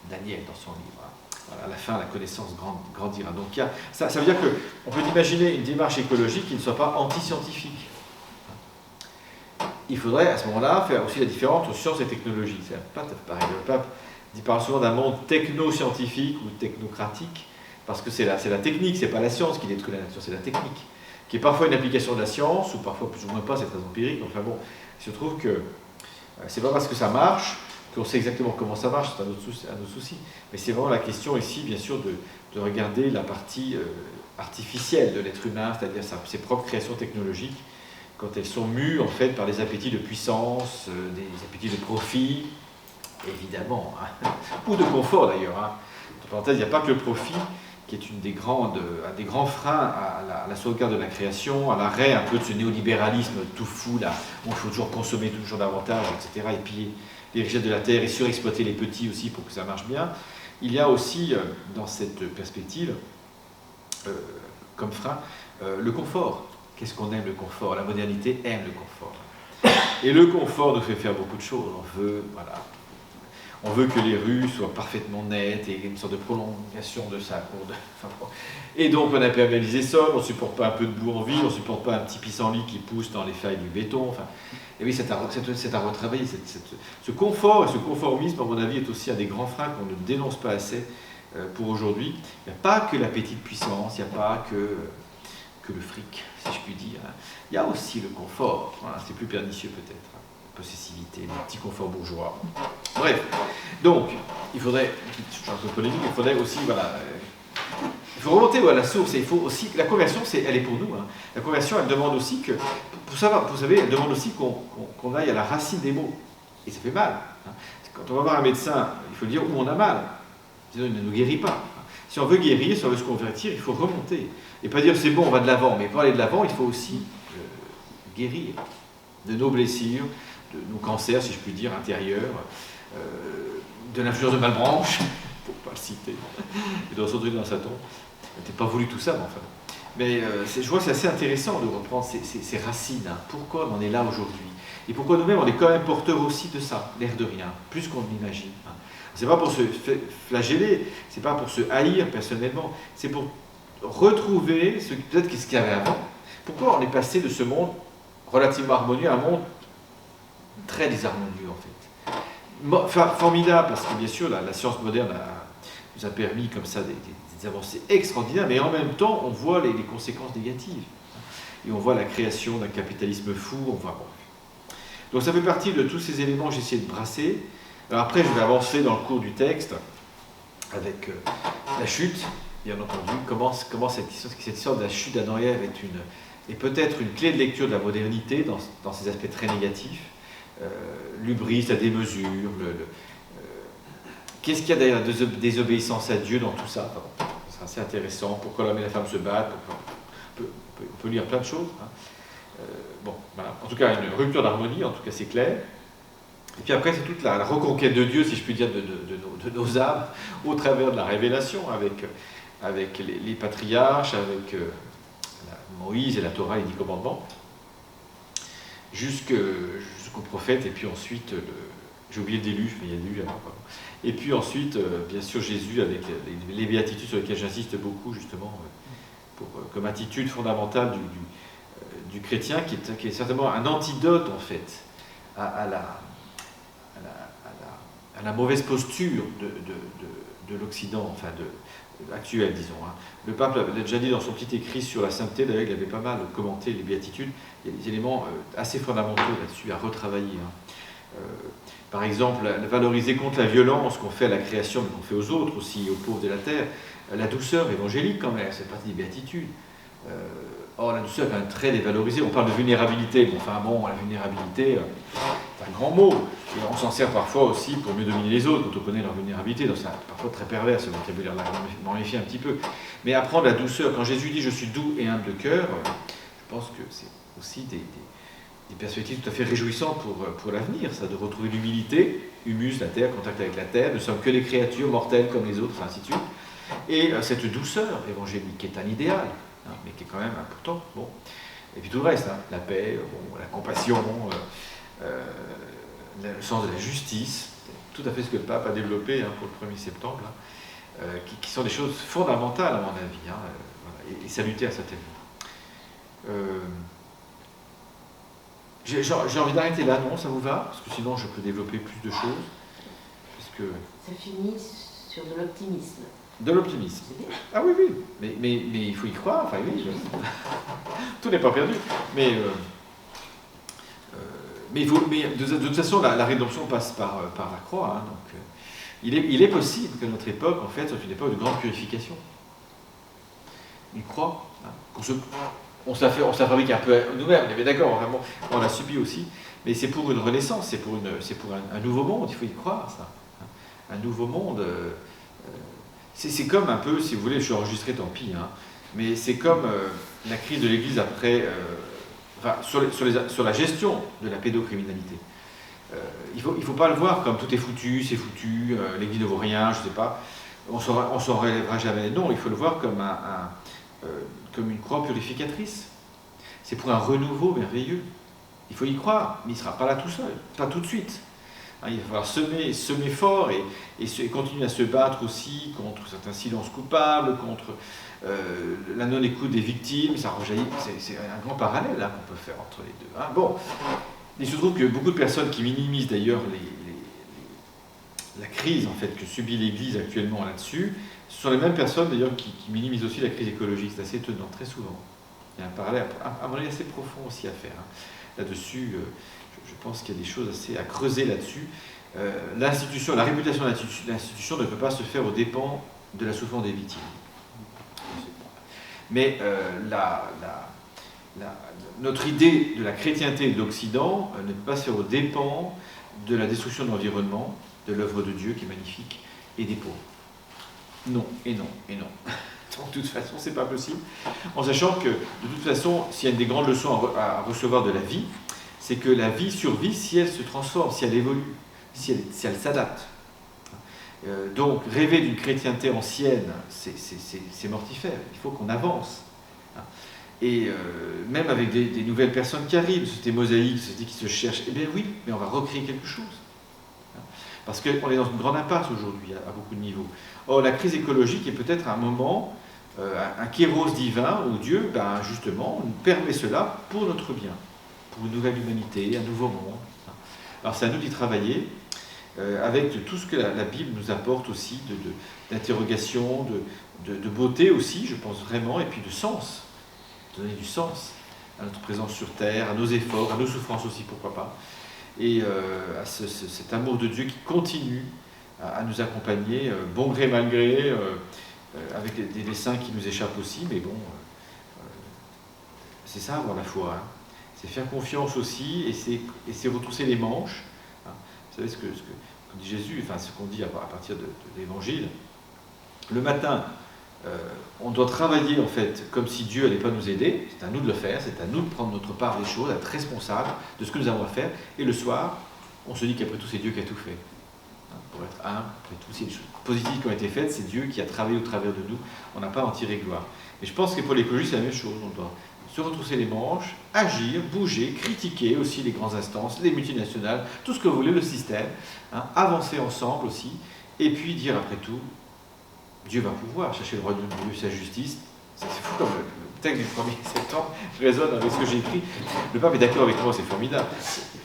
Daniel dans son livre. Voilà, à la fin, la connaissance grandira. Donc ça veut dire qu'on peut imaginer une démarche écologique qui ne soit pas anti-scientifique. Il faudrait à ce moment-là faire aussi la différence entre science et technologie. C'est pas pareil. Le pape parle souvent d'un monde techno-scientifique ou technocratique, parce que c'est la technique, c'est pas la science qui détruit la nature, c'est la technique, qui est parfois une application de la science, ou parfois plus ou moins pas, c'est très empirique. Enfin bon, il se trouve que c'est pas parce que ça marche qu'on sait exactement comment ça marche, c'est un autre souci. Mais c'est vraiment la question ici, bien sûr, de regarder la partie artificielle de l'être humain, c'est-à-dire ses propres créations technologiques, quand elles sont mues en fait par des appétits de puissance, des appétits de profit, évidemment, hein, ou de confort d'ailleurs. Hein. Entre parenthèses, il n'y a pas que le profit qui est un des grands freins à la sauvegarde de la création, à l'arrêt un peu de ce néolibéralisme tout fou, là, où il faut toujours consommer toujours davantage, etc., et piller les richesses de la terre et surexploiter les petits aussi pour que ça marche bien. Il y a aussi, dans cette perspective, comme frein, le confort. Qu'est-ce qu'on aime, le confort? La modernité aime le confort. Et le confort nous fait faire beaucoup de choses. On veut que les rues soient parfaitement nettes et une sorte de prolongation de sa cour. Et donc on a imperméabilisé le sol, on ne supporte pas un peu de boue en ville, on ne supporte pas un petit pissenlit qui pousse dans les failles du béton. Enfin, et oui, c'est à retravailler. Ce confort et ce conformisme, à mon avis, est aussi un des grands freins qu'on ne dénonce pas assez pour aujourd'hui. Il n'y a pas que l'appétit de puissance, il n'y a pas que le fric, si je puis dire. Il y a aussi le confort, voilà, c'est plus pernicieux peut-être, la possessivité, le petit confort bourgeois. Bref, donc, il faudrait, je suis un peu polémique, il faudrait aussi, voilà, il faut remonter à la source, et il faut aussi, la conversion, elle est pour nous, hein. La conversion, elle demande aussi que, pour savoir, vous savez, elle demande aussi qu'on aille à la racine des maux, et ça fait mal. Hein. Quand on va voir un médecin, il faut dire où on a mal, sinon il ne nous guérit pas. Si on veut guérir, si on veut se convertir, il faut remonter. Et pas dire c'est bon, on va de l'avant. Mais pour aller de l'avant, il faut aussi guérir de nos blessures, de nos cancers, si je puis dire, intérieurs, de l'influence de Malebranche, pour ne pas le citer, et de ressortir dans sa tombe. Je n'ai pas voulu tout ça, mais enfin. Mais je vois que c'est assez intéressant de reprendre ces racines. Hein. Pourquoi on en est là aujourd'hui? Et pourquoi nous-mêmes, on est quand même porteurs aussi de ça, l'air de rien, plus qu'on ne l'imagine. Hein. C'est pas pour se flageller, c'est pas pour se haïr personnellement, c'est pour retrouver peut-être ce qu'il y avait avant. Pourquoi on est passé de ce monde relativement harmonieux à un monde très désharmonieux en fait. Formidable parce que bien sûr la science moderne nous a permis comme ça des avancées extraordinaires, mais en même temps on voit les conséquences négatives. Et on voit la création d'un capitalisme fou, on voit bon. Donc ça fait partie de tous ces éléments que j'ai essayé de brasser. Alors après, je vais avancer dans le cours du texte avec la chute, bien entendu, comment cette histoire de la chute d'Adam et Ève est peut-être une clé de lecture de la modernité dans ses aspects très négatifs. L'hubris, la démesure, qu'est-ce qu'il y a derrière la désobéissance à Dieu dans tout ça? C'est assez intéressant. Pourquoi l'homme et la femme se battent? On peut lire plein de choses. Bon, voilà. En tout cas, une rupture d'harmonie, en tout cas c'est clair. Et puis après, c'est toute la reconquête de Dieu, si je puis dire, de nos âmes, au travers de la révélation, avec les patriarches, avec Moïse et la Torah, les 10 commandements, jusqu'au prophète, et puis ensuite, j'ai oublié le déluge, mais il y a le déluge avant, pardon. Et puis ensuite, bien sûr, Jésus, avec les béatitudes sur lesquelles j'insiste beaucoup, justement, comme attitude fondamentale du chrétien, qui est certainement un antidote, en fait, à la mauvaise posture de l'Occident, enfin actuel, disons. Le pape l'a déjà dit dans son petit écrit sur la sainteté, d'ailleurs il avait pas mal commenté les béatitudes, il y a des éléments assez fondamentaux là-dessus à retravailler. Par exemple, valoriser contre la violence qu'on fait à la création, mais qu'on fait aux autres aussi, aux pauvres de la terre, la douceur évangélique quand même, c'est partie des béatitudes. Or, la douceur est quand même très dévalorisée. On parle de vulnérabilité. La vulnérabilité, c'est un grand mot. Et on s'en sert parfois aussi pour mieux dominer les autres quand on connaît leur vulnérabilité. Donc, c'est parfois très pervers ce vocabulaire-là. On m'en méfie un petit peu. Mais apprendre la douceur. Quand Jésus dit « je suis doux et humble de cœur », je pense que c'est aussi des perspectives tout à fait réjouissantes pour l'avenir. Ça, de retrouver l'humilité, humus, la terre, contact avec la terre. Nous ne sommes que des créatures mortelles comme les autres, ainsi de suite. Et cette douceur évangélique qui est un idéal. Mais qui est quand même important. Bon. Et puis tout le reste, la paix, la compassion, le sens de la justice, tout à fait ce que le pape a développé pour le 1er septembre, qui sont des choses fondamentales à mon avis, et salutaires certainement. J'ai envie d'arrêter là, non, ça vous va? Parce que sinon je peux développer plus de choses. Parce que... Ça finit sur de l'optimisme. De l'optimisme. Ah oui, oui. Mais il faut y croire. Enfin, oui. Tout n'est pas perdu. Mais de toute façon, la rédemption passe par la croix. Donc, il est possible que notre époque, en fait, soit une époque de grande purification. Une croix. On se la fabrique un peu nous-mêmes. Mais d'accord, vraiment, on l'a subi aussi. Mais c'est pour une renaissance. C'est pour un nouveau monde. Il faut y croire, ça. Un nouveau monde. C'est comme un peu, si vous voulez, je suis enregistré, tant pis, mais c'est comme la crise de l'Église après, sur la gestion de la pédocriminalité. Il faut pas le voir comme tout est foutu, c'est foutu, l'Église ne vaut rien, je ne sais pas, on s'en relèvera jamais. Non, il faut le voir comme, comme une croix purificatrice. C'est pour un renouveau merveilleux. Il faut y croire, mais il ne sera pas là tout seul, pas tout de suite. Il va falloir semer fort et continuer à se battre aussi contre certains silences coupables, contre la non-écoute des victimes. Ça rejaillit, c'est un grand parallèle qu'on peut faire entre les deux. Bon, il se trouve que beaucoup de personnes qui minimisent d'ailleurs la crise en fait, que subit l'Église actuellement là-dessus, ce sont les mêmes personnes d'ailleurs qui minimisent aussi la crise écologique. C'est assez étonnant, très souvent. Il y a un parallèle, à mon avis, assez profond aussi à faire. Là-dessus, je pense qu'il y a des choses assez à creuser là-dessus. L'institution, la réputation de l'institution ne peut pas se faire aux dépens de la souffrance des victimes. Mais notre idée de la chrétienté de l'Occident ne peut pas se faire aux dépens de la destruction de l'environnement, de l'œuvre de Dieu qui est magnifique, et des pauvres. Non, et non, et non. Donc, de toute façon, c'est pas possible. En sachant que, de toute façon, s'il y a une des grandes leçons à recevoir de la vie, c'est que la vie survit si elle se transforme, si elle évolue, si elle s'adapte. Donc, rêver d'une chrétienté ancienne, c'est mortifère. Il faut qu'on avance. Et même avec des nouvelles personnes qui arrivent, société mosaïque, société qui se cherche, eh bien oui, mais on va recréer quelque chose. Parce qu'on est dans une grande impasse aujourd'hui, à beaucoup de niveaux. Or, la crise écologique est peut-être un moment, un kéros divin, où Dieu, justement, nous permet cela pour notre bien, pour une nouvelle humanité, un nouveau monde. Alors, c'est à nous d'y travailler, avec tout ce que la Bible nous apporte aussi, d'interrogation, de beauté aussi, je pense vraiment, et puis de sens, donner du sens à notre présence sur Terre, à nos efforts, à nos souffrances aussi, pourquoi pas, et à cet amour de Dieu qui continue à nous accompagner, bon gré mal gré, avec des dessins qui nous échappent aussi, mais bon, c'est ça avoir la foi. Hein. C'est faire confiance aussi, et c'est retrousser les manches. Hein. Vous savez ce que dit Jésus, enfin ce qu'on dit à partir de l'Évangile. Le matin, on doit travailler en fait comme si Dieu n'allait pas nous aider. C'est à nous de le faire, c'est à nous de prendre notre part des choses, d'être responsable de ce que nous avons à faire. Et le soir, on se dit qu'après tout, c'est Dieu qui a tout fait. Hein, pour être humble, après tout, c'est des choses positives qui ont été faites, c'est Dieu qui a travaillé au travers de nous. On n'a pas à en tirer gloire. Et je pense que pour l'écologie, c'est la même chose. On doit se retrousser les manches, agir, bouger, critiquer aussi les grandes instances, les multinationales, tout ce que vous voulez, le système, hein, avancer ensemble aussi, et puis dire après tout, Dieu va pouvoir chercher le royaume de Dieu, sa justice. C'est fou comme le texte du 1er septembre résonne avec ce que j'ai écrit. Le pape est d'accord avec moi, c'est formidable.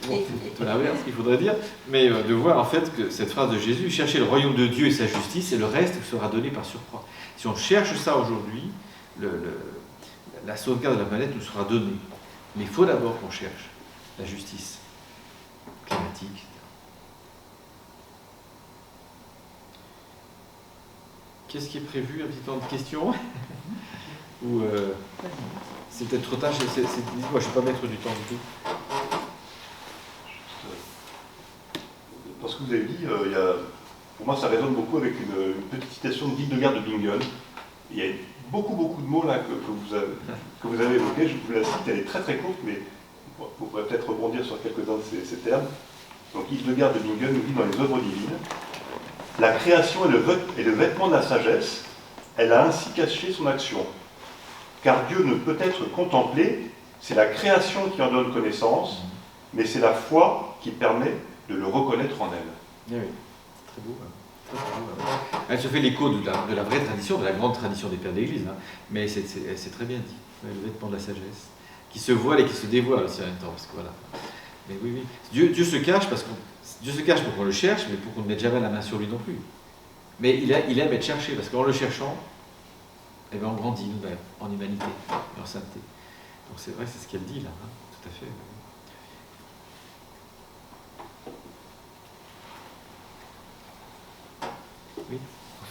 Bon, c'est l'inverse qu'il faudrait dire, mais de voir en fait que cette phrase de Jésus, chercher le royaume de Dieu et sa justice, et le reste sera donné par surcroît. Si on cherche ça aujourd'hui, la sauvegarde de la planète nous sera donnée. Mais il faut d'abord qu'on cherche la justice climatique, etc. Qu'est-ce qui est prévu? Un petit temps de questions? Ou c'est peut-être trop tard? Dites-moi, je ne suis pas maître du temps du tout. Dans ce que vous avez dit, pour moi ça résonne beaucoup avec une petite citation de Hildegard de Bingen. Il y a beaucoup de mots là que vous avez évoqués, je vous la cite, elle est très courte, mais vous pourrez peut-être rebondir sur quelques-uns de ces termes. Donc Hildegard de Bingen nous dit dans les œuvres divines: la création est le vêtement de la sagesse, elle a ainsi caché son action. Car Dieu ne peut être contemplé, c'est la création qui en donne connaissance, mais c'est la foi qui permet de le reconnaître en elle. Oui, très beau. Très beau. Elle se fait l'écho de la vraie tradition, de la grande tradition des pères d'église, hein, mais c'est très bien dit, le vêtement de la sagesse, qui se voile et qui se dévoile aussi en même temps, parce que voilà. Mais oui, Dieu se cache parce Dieu se cache pour qu'on le cherche, mais pour qu'on ne mette jamais la main sur lui non plus. Mais il aime être cherché, parce qu'en le cherchant, eh bien, on grandit nous-mêmes, en humanité et en sainteté. Donc c'est vrai, c'est ce qu'elle dit là, hein, tout à fait. Oui. En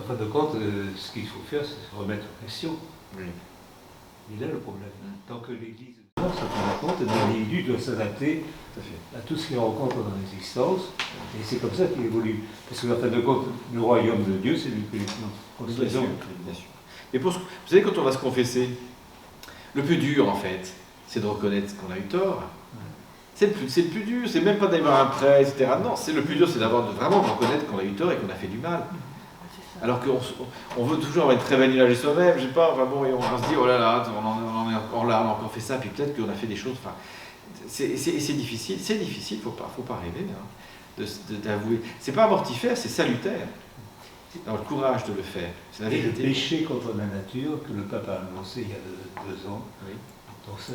fin de compte, ce qu'il faut faire, c'est se remettre en question. Oui. Il est là le problème. Tant que l'Église ça prend compte, l'individu doit s'adapter à tout ce qu'il rencontre dans l'existence, et c'est comme ça qu'il évolue. Parce qu'en fin de compte, le royaume de Dieu, c'est lui que nous construisons. Bien sûr. Mais vous savez, quand on va se confesser, le plus dur, en fait, c'est de reconnaître qu'on a eu tort. C'est le plus dur, c'est même pas d'aller voir un prêtre, etc. Non, le plus dur, c'est vraiment de reconnaître qu'on a eu tort et qu'on a fait du mal. Alors qu'on veut toujours avoir une très belle image de soi-même, je sais pas, enfin bon, et on se dit, oh là là, on est encore là, on a encore fait ça, puis peut-être qu'on a fait des choses, enfin, c'est difficile, faut pas rêver, hein, d'avouer. C'est pas mortifère, c'est salutaire. Alors le courage de le faire, c'est la vérité. Et le péché contre la nature, que le pape a annoncé il y a 2 ans, oui. Donc ça,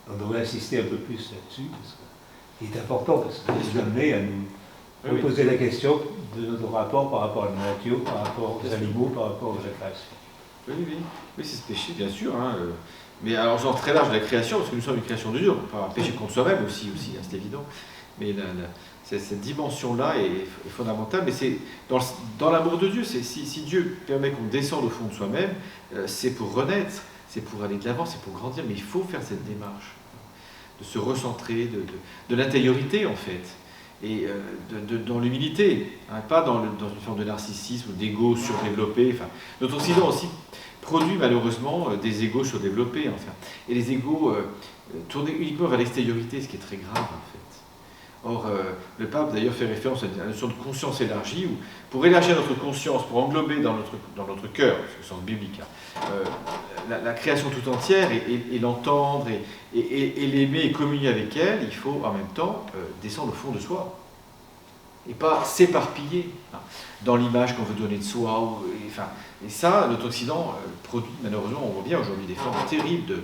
on devrait insister un peu plus là-dessus, parce qu'il est important, parce que ça nous amène à nous poser la question de notre rapport par rapport à la nature, par rapport aux animaux, par rapport aux créations. Oui, c'est ce péché, bien sûr. Hein, mais alors, genre très large de la création, parce que nous sommes une création de Dieu, on peut pas pécher contre soi-même aussi hein, c'est évident. Mais cette dimension-là est fondamentale, mais c'est dans l'amour de Dieu. Si Dieu permet qu'on descende au fond de soi-même, c'est pour renaître, c'est pour aller de l'avant, c'est pour grandir, mais il faut faire cette démarche, de se recentrer, de l'intériorité en fait. Et dans l'humilité, hein, pas dans une forme de narcissisme ou d'ego surdéveloppé. Enfin, notre Occident aussi produit malheureusement des égos surdéveloppés, enfin, et les égos tournés uniquement vers l'extériorité, ce qui est très grave en fait. Or, le pape d'ailleurs fait référence à la notion de conscience élargie, où pour élargir notre conscience, pour englober dans notre cœur, au sens biblique, hein, la création tout entière et l'entendre et l'aimer et communier avec elle, il faut en même temps descendre au fond de soi et pas s'éparpiller hein, dans l'image qu'on veut donner de soi. Et ça, notre Occident produit, malheureusement, on voit bien aujourd'hui des formes terribles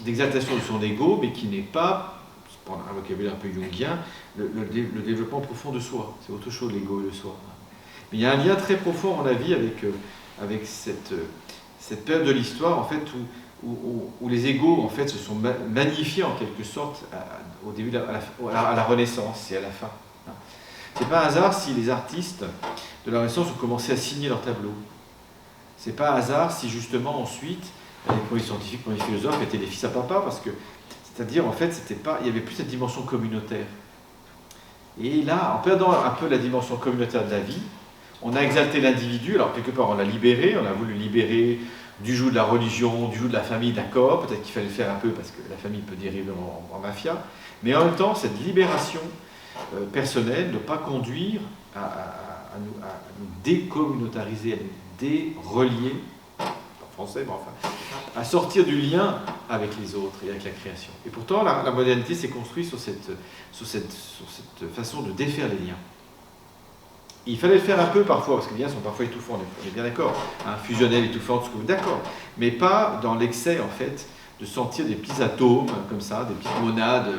d'exaltation de son ego, mais qui n'est pas, pour prendre un vocabulaire un peu jungien, le développement profond de soi. C'est autre chose, l'ego et le soi. Mais il y a un lien très profond, à mon avis, avec cette période de l'histoire, en fait, où les égos, en fait, se sont magnifiés, en quelque sorte, au début, à la Renaissance et à la fin. C'est pas un hasard si les artistes de la Renaissance ont commencé à signer leurs tableaux. C'est pas un hasard si justement ensuite les premiers scientifiques, les premiers philosophes étaient des fils à papa, parce que, c'est-à-dire en fait, il n'y avait plus cette dimension communautaire. Et là, en perdant un peu la dimension communautaire de la vie, on a exalté l'individu, alors quelque part on l'a libéré, on a voulu libérer du joug de la religion, du joug de la famille, d'accord, peut-être qu'il fallait le faire un peu parce que la famille peut dériver en mafia, mais en même temps, cette libération personnelle ne pas conduire à nous décommunautariser, à nous dérelier, en français, mais enfin, à sortir du lien avec les autres et avec la création. Et pourtant, la modernité s'est construite sur cette façon de défaire les liens. Il fallait le faire un peu parfois, parce que les liens sont parfois étouffants, on est bien d'accord, fusionnels, étouffants, tout ce que vous d'accord, mais pas dans l'excès, en fait, de sentir des petits atomes, comme ça, des petites monades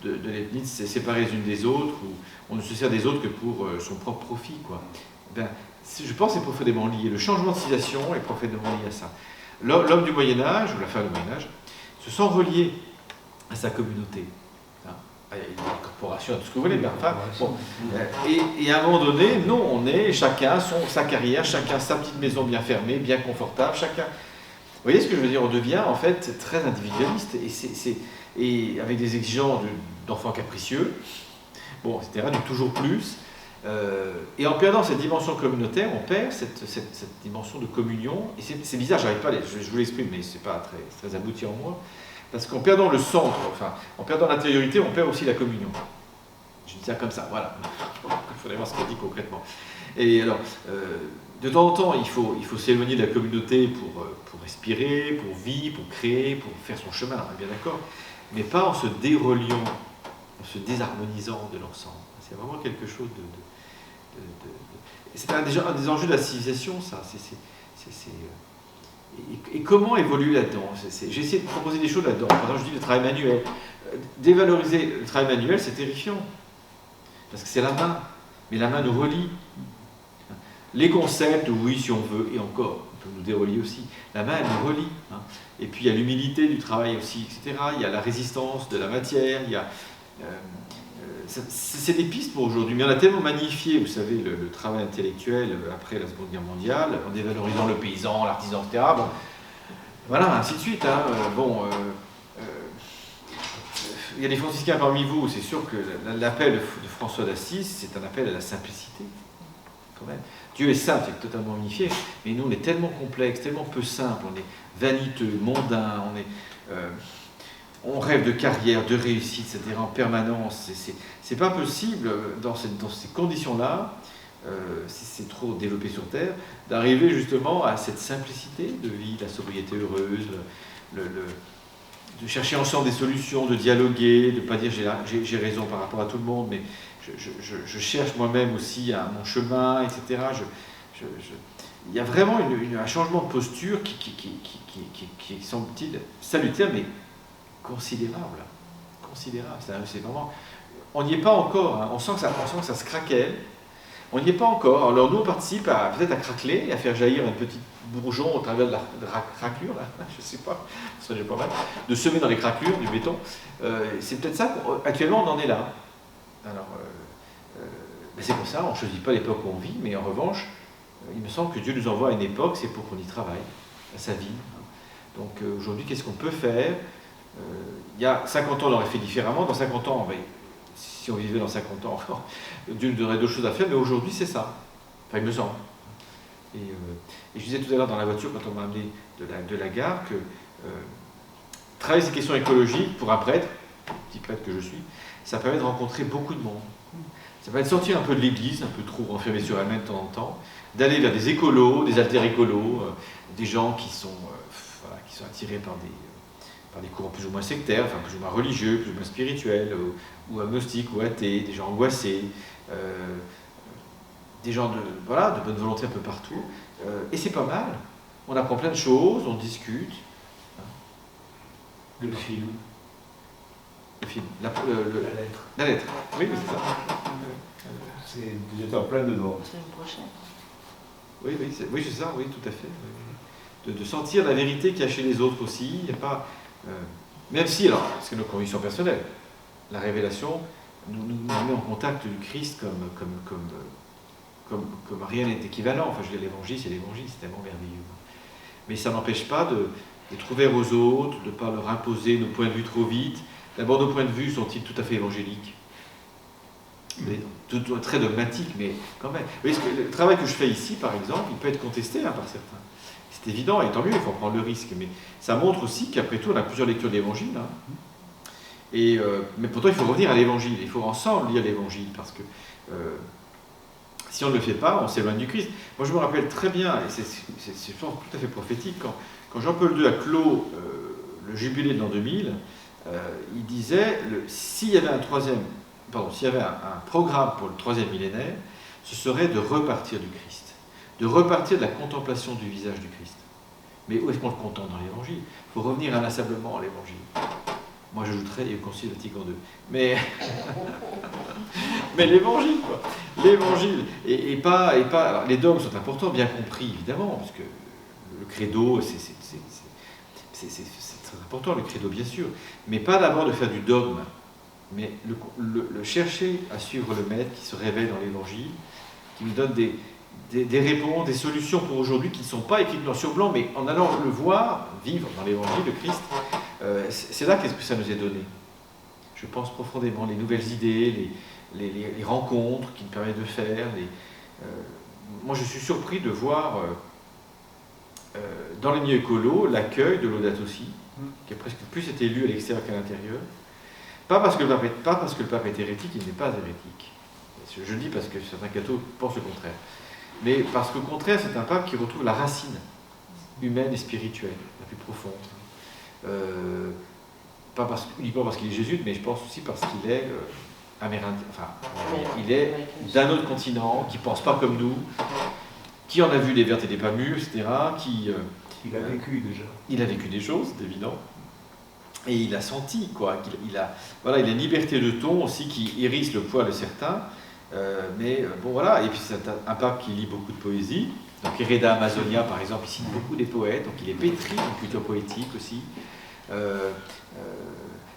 de Leibniz séparées les unes des autres, où on ne se sert des autres que pour son propre profit, quoi. Ben, je pense que c'est profondément lié. Le changement de civilisation est profondément lié à ça. L'homme du Moyen-Âge, ou la femme du Moyen-Âge, se sent relié à sa communauté. Il y a une corporation, tout ce que vous voulez, mais enfin, bon. Et à un moment donné, non, on est chacun sa carrière, chacun sa petite maison bien fermée, bien confortable, chacun. Vous voyez ce que je veux dire? On devient en fait très individualiste et avec des exigences d'enfants capricieux, bon, etc., du toujours plus. Et en perdant cette dimension communautaire, on perd cette dimension de communion. Et c'est bizarre, j'arrive pas je vous l'exprime, mais c'est pas très abouti en moi. Parce qu'en perdant le centre, enfin, en perdant l'intériorité, on perd aussi la communion. Je dis ça comme ça, voilà. Il faudrait voir ce qu'elle dit concrètement. Et alors, de temps en temps, il faut s'éloigner de la communauté pour respirer, pour vivre, pour créer, pour faire son chemin, on est bien d'accord. Mais pas en se déreliant, en se désharmonisant de l'ensemble. C'est vraiment quelque chose c'est un des enjeux de la civilisation, ça. Et comment évoluer là-dedans? J'ai essayé de proposer des choses là-dedans. Par exemple, je dis le travail manuel. Dévaloriser le travail manuel, c'est terrifiant. Parce que c'est la main. Mais la main nous relie. Les concepts, oui, si on veut, et encore, on peut nous dérelier aussi. La main, elle nous relie. Et puis, il y a l'humilité du travail aussi, etc. Il y a la résistance de la matière. Il y a, c'est des pistes pour aujourd'hui. Mais on a tellement magnifié, vous savez, le travail intellectuel après la Seconde Guerre mondiale, en dévalorisant le paysan, l'artisan, etc. Bon, voilà, ainsi de suite. Il y a des franciscains parmi vous, c'est sûr que l'appel de François d'Assise, c'est un appel à la simplicité. Quand même. Dieu est simple, c'est totalement unifié, mais nous, on est tellement complexe, tellement peu simple, on est vaniteux, mondain, on rêve de carrière, de réussite, etc. en permanence. C'est pas possible, dans ces conditions-là, si c'est trop développé sur Terre, d'arriver justement à cette simplicité de vie, la sobriété heureuse, de chercher ensemble des solutions, de dialoguer, de ne pas dire j'ai raison par rapport à tout le monde, mais je cherche moi-même aussi mon chemin, etc. Il y a vraiment un changement de posture qui semble-t-il salutaire, mais considérable. C'est vraiment... On n'y est pas encore, on sent que ça se craquelle. On n'y est pas encore. Alors nous, on participe peut-être à craqueler, à faire jaillir un petit bourgeon au travers de la craquelure, là. Je ne sais pas, ça serait pas mal, de semer dans les craquelures du béton. C'est peut-être ça, actuellement on en est là. Alors, c'est pour ça, on ne choisit pas l'époque où on vit, mais en revanche, il me semble que Dieu nous envoie à une époque, c'est pour qu'on y travaille, à sa vie. Donc aujourd'hui, qu'est-ce qu'on peut faire? Il y a 50 ans, on l'aurait fait différemment. Dans 50 ans, si on vivait dans 50 ans encore, Dieu nous donnerait d'autres choses à faire, mais aujourd'hui, c'est ça. Enfin, il me semble. Et je disais tout à l'heure dans la voiture, quand on m'a amené de la gare, que travailler ces questions écologiques pour un prêtre, petit prêtre que je suis, ça permet de rencontrer beaucoup de monde. Ça permet de sortir un peu de l'église, un peu trop renfermée sur elle-même de temps en temps, d'aller vers des écolos, des alter-écolos, des gens qui sont attirés par des courants plus ou moins sectaires, enfin plus ou moins religieux, plus ou moins spirituels, ou agnostiques, ou athées, des gens angoissés, des gens de bonne volonté un peu partout. Et c'est pas mal. On apprend plein de choses, on discute. Le film. Le film. La lettre. La lettre. Oui, c'est ça. Vous êtes en plein dedans. La semaine prochaine. Oui, c'est ça, oui, tout à fait. De sentir la vérité qu'il y a chez les autres aussi. Il n'y a pas, même si, alors, c'est nos convictions personnelles, la révélation nous met en contact du Christ comme rien n'est équivalent. Enfin, je veux dire, l'évangile, c'est tellement merveilleux. Mais ça n'empêche pas d'être ouvert aux autres, de ne pas leur imposer nos points de vue trop vite. D'abord, nos points de vue sont-ils tout à fait évangéliques? Très dogmatiques, mais quand même. Vous voyez, le travail que je fais ici, par exemple, il peut être contesté par certains. C'est évident, et tant mieux, il faut prendre le risque. Mais ça montre aussi qu'après tout, on a plusieurs lectures de l'Évangile. Mais pourtant, il faut revenir à l'Évangile. Il faut ensemble lire l'Évangile, parce que si on ne le fait pas, on s'éloigne du Christ. Moi, je me rappelle très bien, et c'est tout à fait prophétique, quand Jean-Paul II a clos le jubilé de l'an 2000, il disait, s'il y avait un programme pour le troisième millénaire, ce serait de repartir du Christ, de repartir de la contemplation du visage du Christ. Mais où est-ce qu'on le contemple dans l'Évangile? Il faut revenir inlassablement à l'Évangile. Moi, j'ajouterais le Concile Vatican II. Mais l'Évangile, quoi. L'Évangile. Et pas. Alors, les dogmes sont importants, bien compris, évidemment, parce que le credo, c'est très important, le credo, bien sûr. Mais pas d'abord de faire du dogme, mais le chercher à suivre le Maître qui se révèle dans l'Évangile, qui nous donne des réponses, des solutions pour aujourd'hui qui ne sont pas écrites noir sur blanc, mais en allant le voir, vivre dans l'Évangile de Christ, c'est là qu'est-ce que ça nous est donné. Je pense profondément, les nouvelles idées, les rencontres qui nous permettent de faire. Moi, je suis surpris de voir dans les milieux écolos l'accueil de Laudato Si, qui a presque plus été lu à l'extérieur qu'à l'intérieur. Pas parce que le pape est hérétique, il n'est pas hérétique. Je le dis parce que certains cathos pensent le contraire. Mais parce qu'au contraire, c'est un pape qui retrouve la racine humaine et spirituelle, la plus profonde. Pas uniquement parce qu'il est jésuite, mais je pense aussi parce qu'il est amérindien. Enfin, il est d'un autre continent, qui ne pense pas comme nous, qui en a vu des vertes et des pas mûres, etc. Il a vécu déjà. Il a vécu des choses, c'est évident. Et il a senti, quoi, qu'il a une liberté de ton aussi qui hérisse le poids de certains. Bon, voilà. Et puis c'est un pape qui lit beaucoup de poésie. Donc Hereda Amazonia, par exemple, il cite beaucoup des poètes, donc il est pétri d'une culture poétique aussi.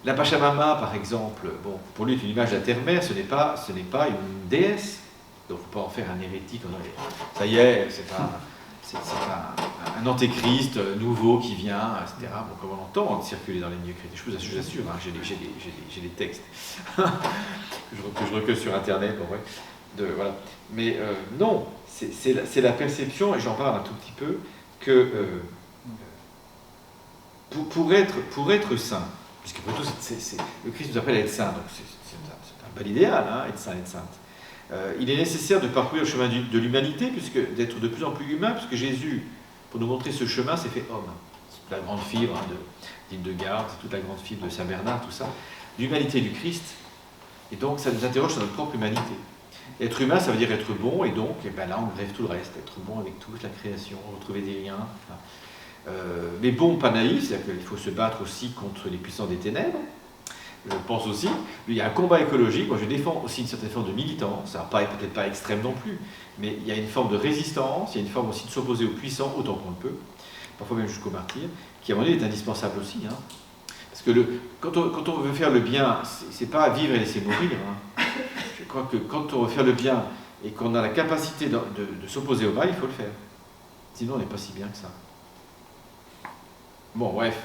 La Pachamama, par exemple, bon, pour lui, c'est une image de la terre-mère, ce n'est pas une déesse, donc il ne faut pas en faire un hérétique. Ça y est, c'est un antéchrist nouveau qui vient, etc. Bon, comme on l'entend circuler dans les milieux chrétiens, je vous assure, hein, j'ai des textes que je recueille sur Internet, bon, ouais, voilà. Mais non, c'est la perception, et j'en parle un tout petit peu, que pour être saint, puisque pour tout, le Christ nous appelle à être saint, donc c'est un bel idéal, hein, être saint, être sainte. Il est nécessaire de parcourir le chemin de l'humanité, d'être de plus en plus humain, puisque Jésus, pour nous montrer ce chemin, s'est fait homme. C'est la grande fibre d'Hildegarde, c'est toute la grande fibre de Saint Bernard, tout ça. L'humanité du Christ, et donc ça nous interroge sur notre propre humanité. Être humain, ça veut dire être bon, et donc là on grève tout le reste, être bon avec toute la création, retrouver des liens. Mais bon, pas naïf, c'est-à-dire qu'il faut se battre aussi contre les puissants des ténèbres. Je pense aussi, il y a un combat écologique, moi je défends aussi une certaine forme de militance, ça va peut-être pas extrême non plus, mais il y a une forme de résistance, il y a une forme aussi de s'opposer aux puissants autant qu'on le peut, parfois même jusqu'au martyr, qui à mon avis est indispensable aussi. Hein. Parce que quand on veut faire le bien, c'est pas vivre et laisser mourir. Hein. Je crois que quand on veut faire le bien et qu'on a la capacité de s'opposer au mal, il faut le faire. Sinon on n'est pas si bien que ça. Bon, bref.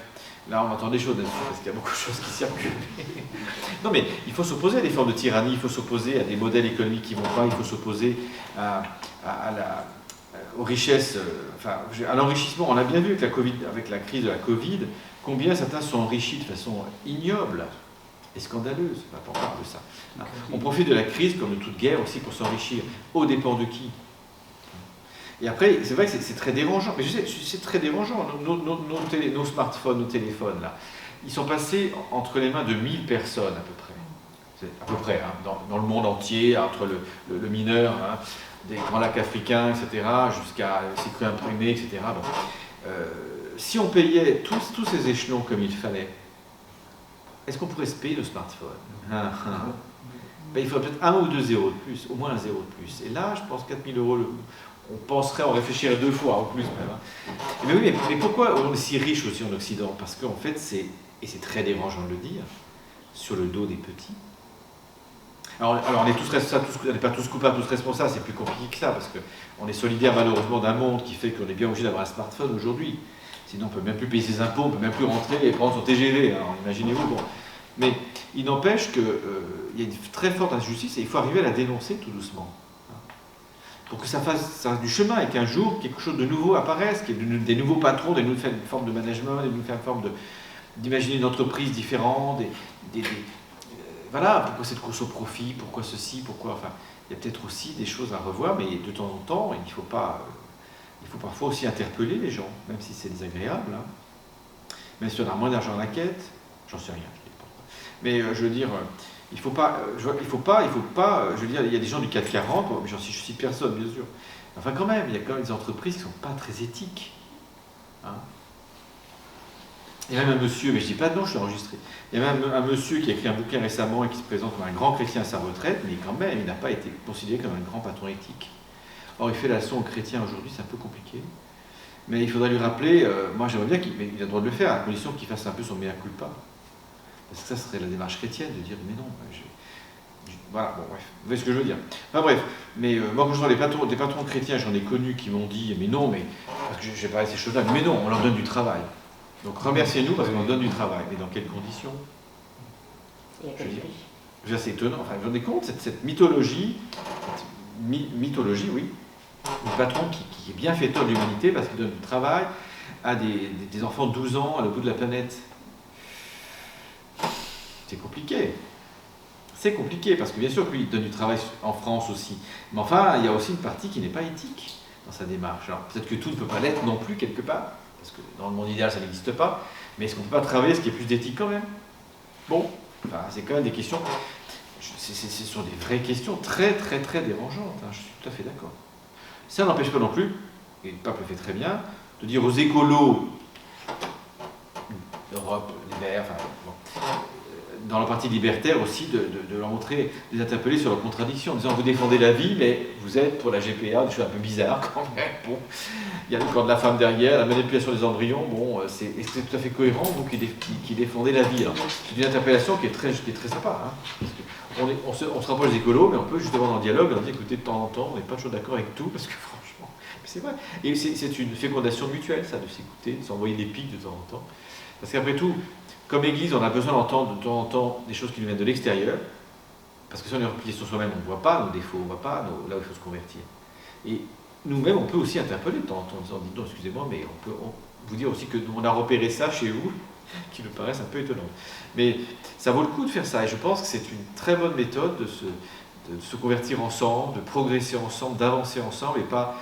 Là, on entend des choses là-dessus, parce qu'il y a beaucoup de choses qui circulent. Non, mais il faut s'opposer à des formes de tyrannie, il faut s'opposer à des modèles économiques qui ne vont pas, il faut s'opposer aux richesses, à l'enrichissement. On a bien vu avec la crise de la Covid, combien certains sont enrichis de façon ignoble et scandaleuse. On parle de ça. On profite de la crise, comme de toute guerre, aussi pour s'enrichir. Aux dépens de qui ? Et après, c'est vrai que c'est très dérangeant, mais je sais, c'est très dérangeant. Nos smartphones, nos téléphones, là, ils sont passés entre les mains de 1000 personnes à peu près. C'est à peu près, hein, dans le monde entier, entre le mineur, hein, des grands lacs africains, etc., jusqu'à ces crues imprimées, etc. Bon. Si on payait tous ces échelons comme il fallait, est-ce qu'on pourrait se payer nos smartphones ? Ben, il faudrait peut-être 1 ou 2 zéros de plus, au moins 1 zéro de plus. Et là, je pense 4 000 €. On penserait, on réfléchirait 2 fois en plus même. Mais oui, mais pourquoi on est si riche aussi en Occident ? Parce qu'en fait, et c'est très dérangeant de le dire, sur le dos des petits. Alors on n'est pas tous coupables, tous responsables, c'est plus compliqué que ça, parce qu'on est solidaire malheureusement d'un monde qui fait qu'on est bien obligé d'avoir un smartphone aujourd'hui. Sinon on ne peut même plus payer ses impôts, on ne peut même plus rentrer et prendre son TGV, alors imaginez-vous. Bon. Mais il n'empêche qu'il y a une très forte injustice et il faut arriver à la dénoncer tout doucement. Pour que ça fasse du chemin et qu'un jour quelque chose de nouveau apparaisse, qu'il y ait des nouveaux patrons, des nouvelles formes de management, des nouvelles formes d'imaginer une entreprise différente, voilà, pourquoi cette course au profit, pourquoi ceci, pourquoi... Enfin, il y a peut-être aussi des choses à revoir, mais de temps en temps, il faut parfois aussi interpeller les gens, même si c'est désagréable. Hein. Même si on a moins d'argent à la quête, j'en sais rien. Mais je veux dire, il faut pas, je veux dire, il y a des gens du 440, bon, je cite personne, bien sûr. Enfin, quand même, il y a quand même des entreprises qui ne sont pas très éthiques. Hein. Il y a même un monsieur, mais je ne dis pas de nom, je suis enregistré. Il y a même un monsieur qui a écrit un bouquin récemment et qui se présente comme un grand chrétien à sa retraite, mais quand même, il n'a pas été considéré comme un grand patron éthique. Or, il fait la leçon aux chrétiens aujourd'hui, c'est un peu compliqué. Mais il faudrait lui rappeler, moi j'aimerais bien qu'il a le droit de le faire, à condition qu'il fasse un peu son mea culpa. Parce que ça serait la démarche chrétienne de dire, mais non, voilà, bon, bref, vous voyez ce que je veux dire. Enfin bref, mais moi quand je vois des patrons chrétiens, j'en ai connus qui m'ont dit, mais non, mais, parce que j'ai parlé de ces choses-là, mais non, on leur donne du travail. Donc remerciez-nous parce qu'on donne du travail. Mais dans quelles conditions? C'est étonnant. Enfin, vous vous rendez compte, cette mythologie, oui, le patron qui est bienfaiteur de l'humanité parce qu'il donne du travail à des enfants de 12 ans à l'autre bout de la planète. C'est compliqué. C'est compliqué parce que bien sûr qu'il donne du travail en France aussi. Mais enfin, il y a aussi une partie qui n'est pas éthique dans sa démarche. Alors peut-être que tout ne peut pas l'être non plus quelque part. Parce que dans le monde idéal, ça n'existe pas. Mais est-ce qu'on ne peut pas travailler ce qui est plus d'éthique quand même? Bon, enfin, c'est quand même des questions. Ce sont des vraies questions très, très, très dérangeantes. Hein, je suis tout à fait d'accord. Ça n'empêche pas non plus, et le pape le fait très bien, de dire aux écolos d'Europe, les Verts, enfin, bon, dans la partie libertaire aussi, de leur montrer, de les interpeller sur leurs contradictions, en disant vous défendez la vie, mais vous êtes pour la GPA, des choses un peu bizarres quand même. Bon, il y a le corps de la femme derrière, la manipulation des embryons, bon, c'est tout à fait cohérent, vous qui défendez la vie. C'est une interpellation qui est très sympa. Hein, parce que on se rapproche des écolos, mais on peut justement dans le dialogue leur dire écoutez, de temps en temps, on n'est pas toujours d'accord avec tout, parce que franchement, c'est vrai. Et c'est une fécondation mutuelle, ça, de s'écouter, de s'envoyer des pics de temps en temps. Parce qu'après tout, comme Église, on a besoin d'entendre de temps en temps des choses qui nous viennent de l'extérieur, parce que si on est replié sur soi-même, on ne voit pas nos défauts, on ne voit pas là où il faut se convertir. Et nous-mêmes, on peut aussi interpeller de temps en temps en disant dites donc, excusez-moi, mais on peut vous dire aussi que nous, on a repéré ça chez vous, qui nous paraissent un peu étonnantes. Mais ça vaut le coup de faire ça, et je pense que c'est une très bonne méthode de se convertir ensemble, de progresser ensemble, d'avancer ensemble, et pas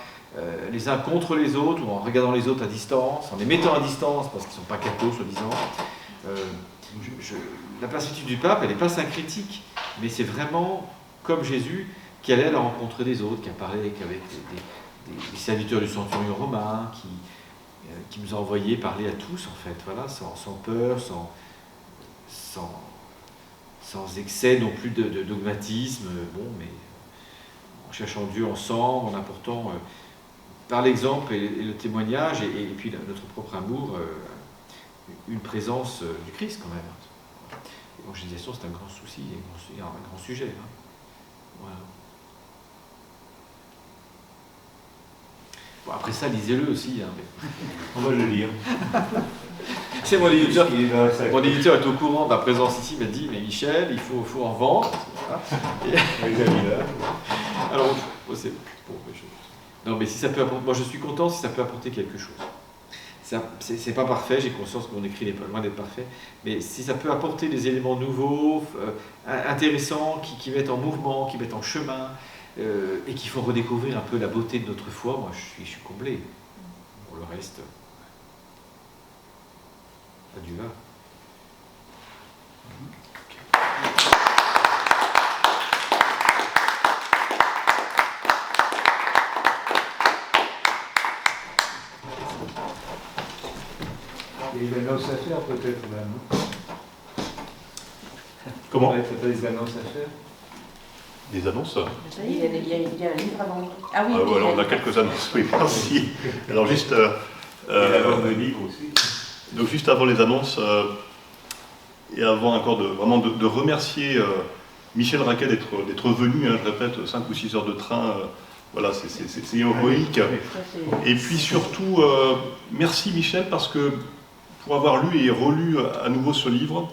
les uns contre les autres, ou en regardant les autres à distance, en les mettant à distance, parce qu'ils ne sont pas cathos, soi-disant. La perspective du pape, elle n'est pas syncrétique, mais c'est vraiment comme Jésus qui allait à la rencontre des autres, qui a parlé avec des serviteurs du centurion romain, qui nous a envoyé parler à tous, en fait, voilà, sans peur, sans excès non plus de dogmatisme, bon, mais en cherchant Dieu ensemble, en apportant par l'exemple et le témoignage, et puis notre propre amour, une présence du Christ quand même. L'évangélisation, c'est un grand souci, un grand sujet. Hein. Voilà. Bon, après ça, lisez-le aussi. Hein, mais... On va le lire. C'est mon éditeur est au courant de ma présence ici, il m'a dit, mais Michel, il faut en vendre. Alors, c'est bon, non, mais si ça peut apporter, moi je suis content si ça peut apporter quelque chose. C'est pas parfait, j'ai conscience que mon écrit n'est pas loin d'être parfait, mais si ça peut apporter des éléments nouveaux, intéressants, qui mettent en mouvement, qui mettent en chemin, et qui font redécouvrir un peu la beauté de notre foi, moi je suis comblé. Pour le reste, adieu là. Il y a des annonces à faire peut-être même. Comment? Ouais, t'as pas des annonces à faire? Des annonces? Ça y est, il y a un livre à vendre. Ah oui, voilà, on a quelques annonces, oui, merci. Alors juste... Et la vente de livres aussi. Donc juste avant les annonces, et avant encore vraiment de remercier Michel Raquet d'être venu, hein, je répète, 5 ou 6 heures de train, voilà, c'est héroïque. Et puis surtout, merci Michel, parce que pour avoir lu et relu à nouveau ce livre,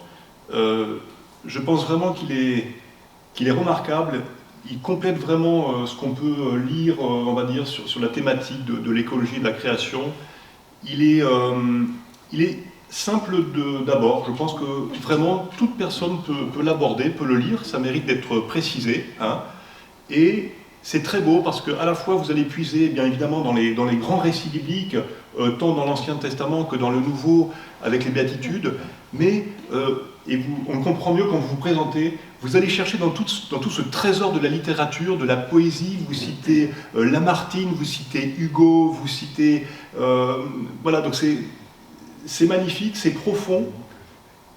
je pense vraiment qu'il est remarquable. Il complète vraiment ce qu'on peut lire, on va dire, sur la thématique de l'écologie et de la création. Il est simple d'abord. Je pense que vraiment toute personne peut l'aborder, peut le lire. Ça mérite d'être précisé. Hein. Et c'est très beau parce qu'à la fois vous allez puiser, bien évidemment, dans les grands récits bibliques, tant dans l'Ancien Testament que dans le Nouveau, avec les béatitudes, mais on comprend mieux quand vous vous présentez. Vous allez chercher dans tout ce trésor de la littérature, de la poésie. Vous citez Lamartine, vous citez Hugo, vous citez... voilà, donc c'est magnifique, c'est profond.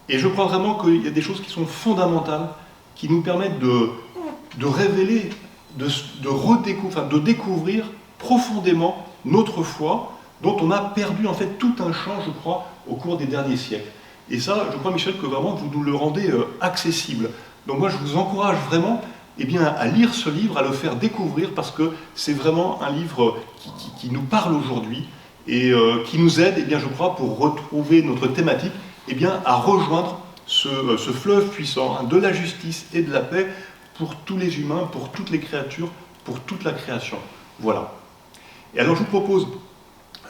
Et je crois vraiment qu'il y a des choses qui sont fondamentales, qui nous permettent de révéler, de découvrir profondément notre foi, dont on a perdu en fait tout un champ, je crois, au cours des derniers siècles. Et ça, je crois, Michel, que vraiment vous nous le rendez accessible. Donc moi, je vous encourage vraiment à lire ce livre, à le faire découvrir, parce que c'est vraiment un livre qui nous parle aujourd'hui et qui nous aide, je crois, pour retrouver notre thématique, à rejoindre ce fleuve puissant, hein, de la justice et de la paix pour tous les humains, pour toutes les créatures, pour toute la création. Voilà. Et alors, je vous propose,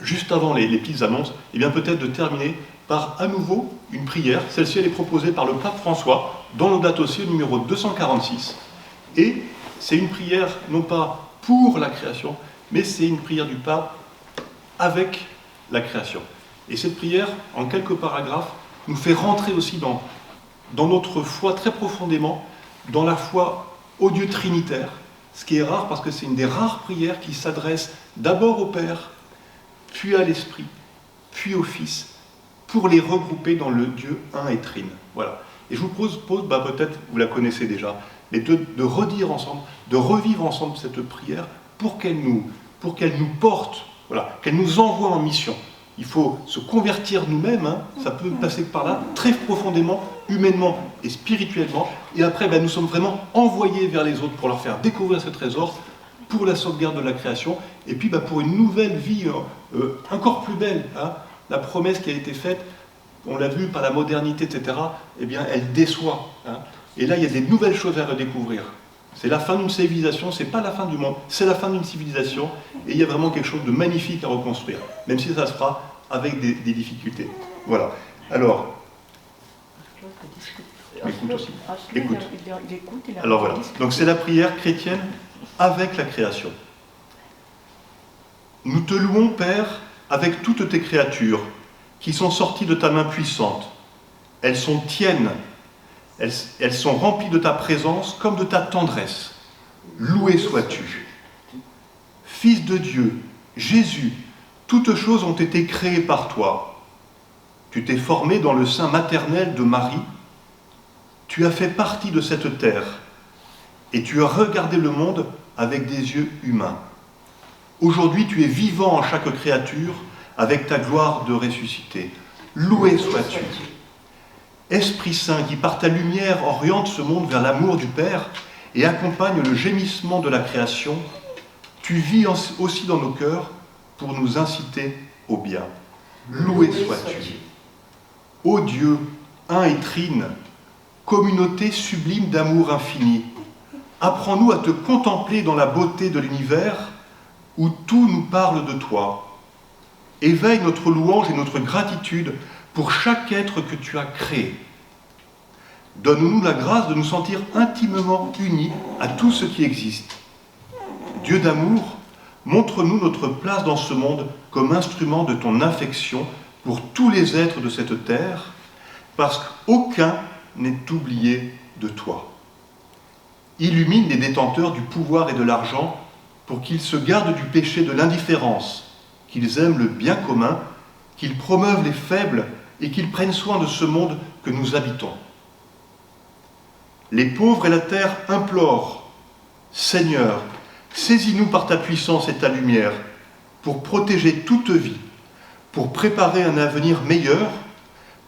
juste avant les petites annonces, peut-être de terminer par à nouveau une prière. Celle-ci, elle est proposée par le pape François, dans l'Audate aussi, numéro 246. Et c'est une prière, non pas pour la création, mais c'est une prière du pape avec la création. Et cette prière, en quelques paragraphes, nous fait rentrer aussi dans notre foi très profondément, dans la foi au Dieu trinitaire, ce qui est rare parce que c'est une des rares prières qui s'adresse d'abord au Père, puis à l'Esprit, puis au Fils, pour les regrouper dans le Dieu un et trine. Voilà. Et je vous propose, peut-être vous la connaissez déjà, mais de redire ensemble, de revivre ensemble cette prière pour qu'elle nous porte, voilà, qu'elle nous envoie en mission. Il faut se convertir nous-mêmes, hein, ça peut passer par là, très profondément, humainement et spirituellement, et après nous sommes vraiment envoyés vers les autres pour leur faire découvrir ce trésor, pour la sauvegarde de la création, et puis pour une nouvelle vie encore plus belle. Hein. La promesse qui a été faite, on l'a vu par la modernité, etc., elle déçoit. Hein. Et là, il y a des nouvelles choses à redécouvrir. C'est la fin d'une civilisation, c'est pas la fin du monde, c'est la fin d'une civilisation, et il y a vraiment quelque chose de magnifique à reconstruire, même si ça se fera avec des difficultés. Voilà. Alors, écoute aussi. Écoute. Alors voilà. Donc c'est la prière chrétienne avec la création. Nous te louons, Père, avec toutes tes créatures qui sont sorties de ta main puissante. Elles sont tiennes. Elles sont remplies de ta présence comme de ta tendresse. Loué sois-tu. Fils de Dieu, Jésus, toutes choses ont été créées par toi. Tu t'es formé dans le sein maternel de Marie. Tu as fait partie de cette terre et tu as regardé le monde avec des yeux humains. Aujourd'hui, tu es vivant en chaque créature avec ta gloire de ressuscité. Loué sois-tu. Esprit Saint, qui par ta lumière oriente ce monde vers l'amour du Père et accompagne le gémissement de la création, tu vis aussi dans nos cœurs pour nous inciter au bien. Loué sois-tu. Ô Dieu, un et trine, communauté sublime d'amour infini, apprends-nous à te contempler dans la beauté de l'univers où tout nous parle de toi. Éveille notre louange et notre gratitude pour chaque être que tu as créé. Donne-nous la grâce de nous sentir intimement unis à tout ce qui existe. Dieu d'amour, montre-nous notre place dans ce monde comme instrument de ton affection pour tous les êtres de cette terre, parce qu'aucun n'est oublié de toi. Illumine les détenteurs du pouvoir et de l'argent pour qu'ils se gardent du péché de l'indifférence, qu'ils aiment le bien commun, qu'ils promeuvent les faibles et qu'ils prennent soin de ce monde que nous habitons. Les pauvres et la terre implorent, Seigneur, saisis-nous par ta puissance et ta lumière pour protéger toute vie, pour préparer un avenir meilleur,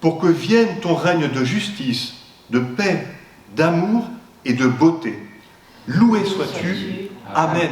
pour que vienne ton règne de justice, de paix, d'amour et de beauté. Loué sois-tu. Amen.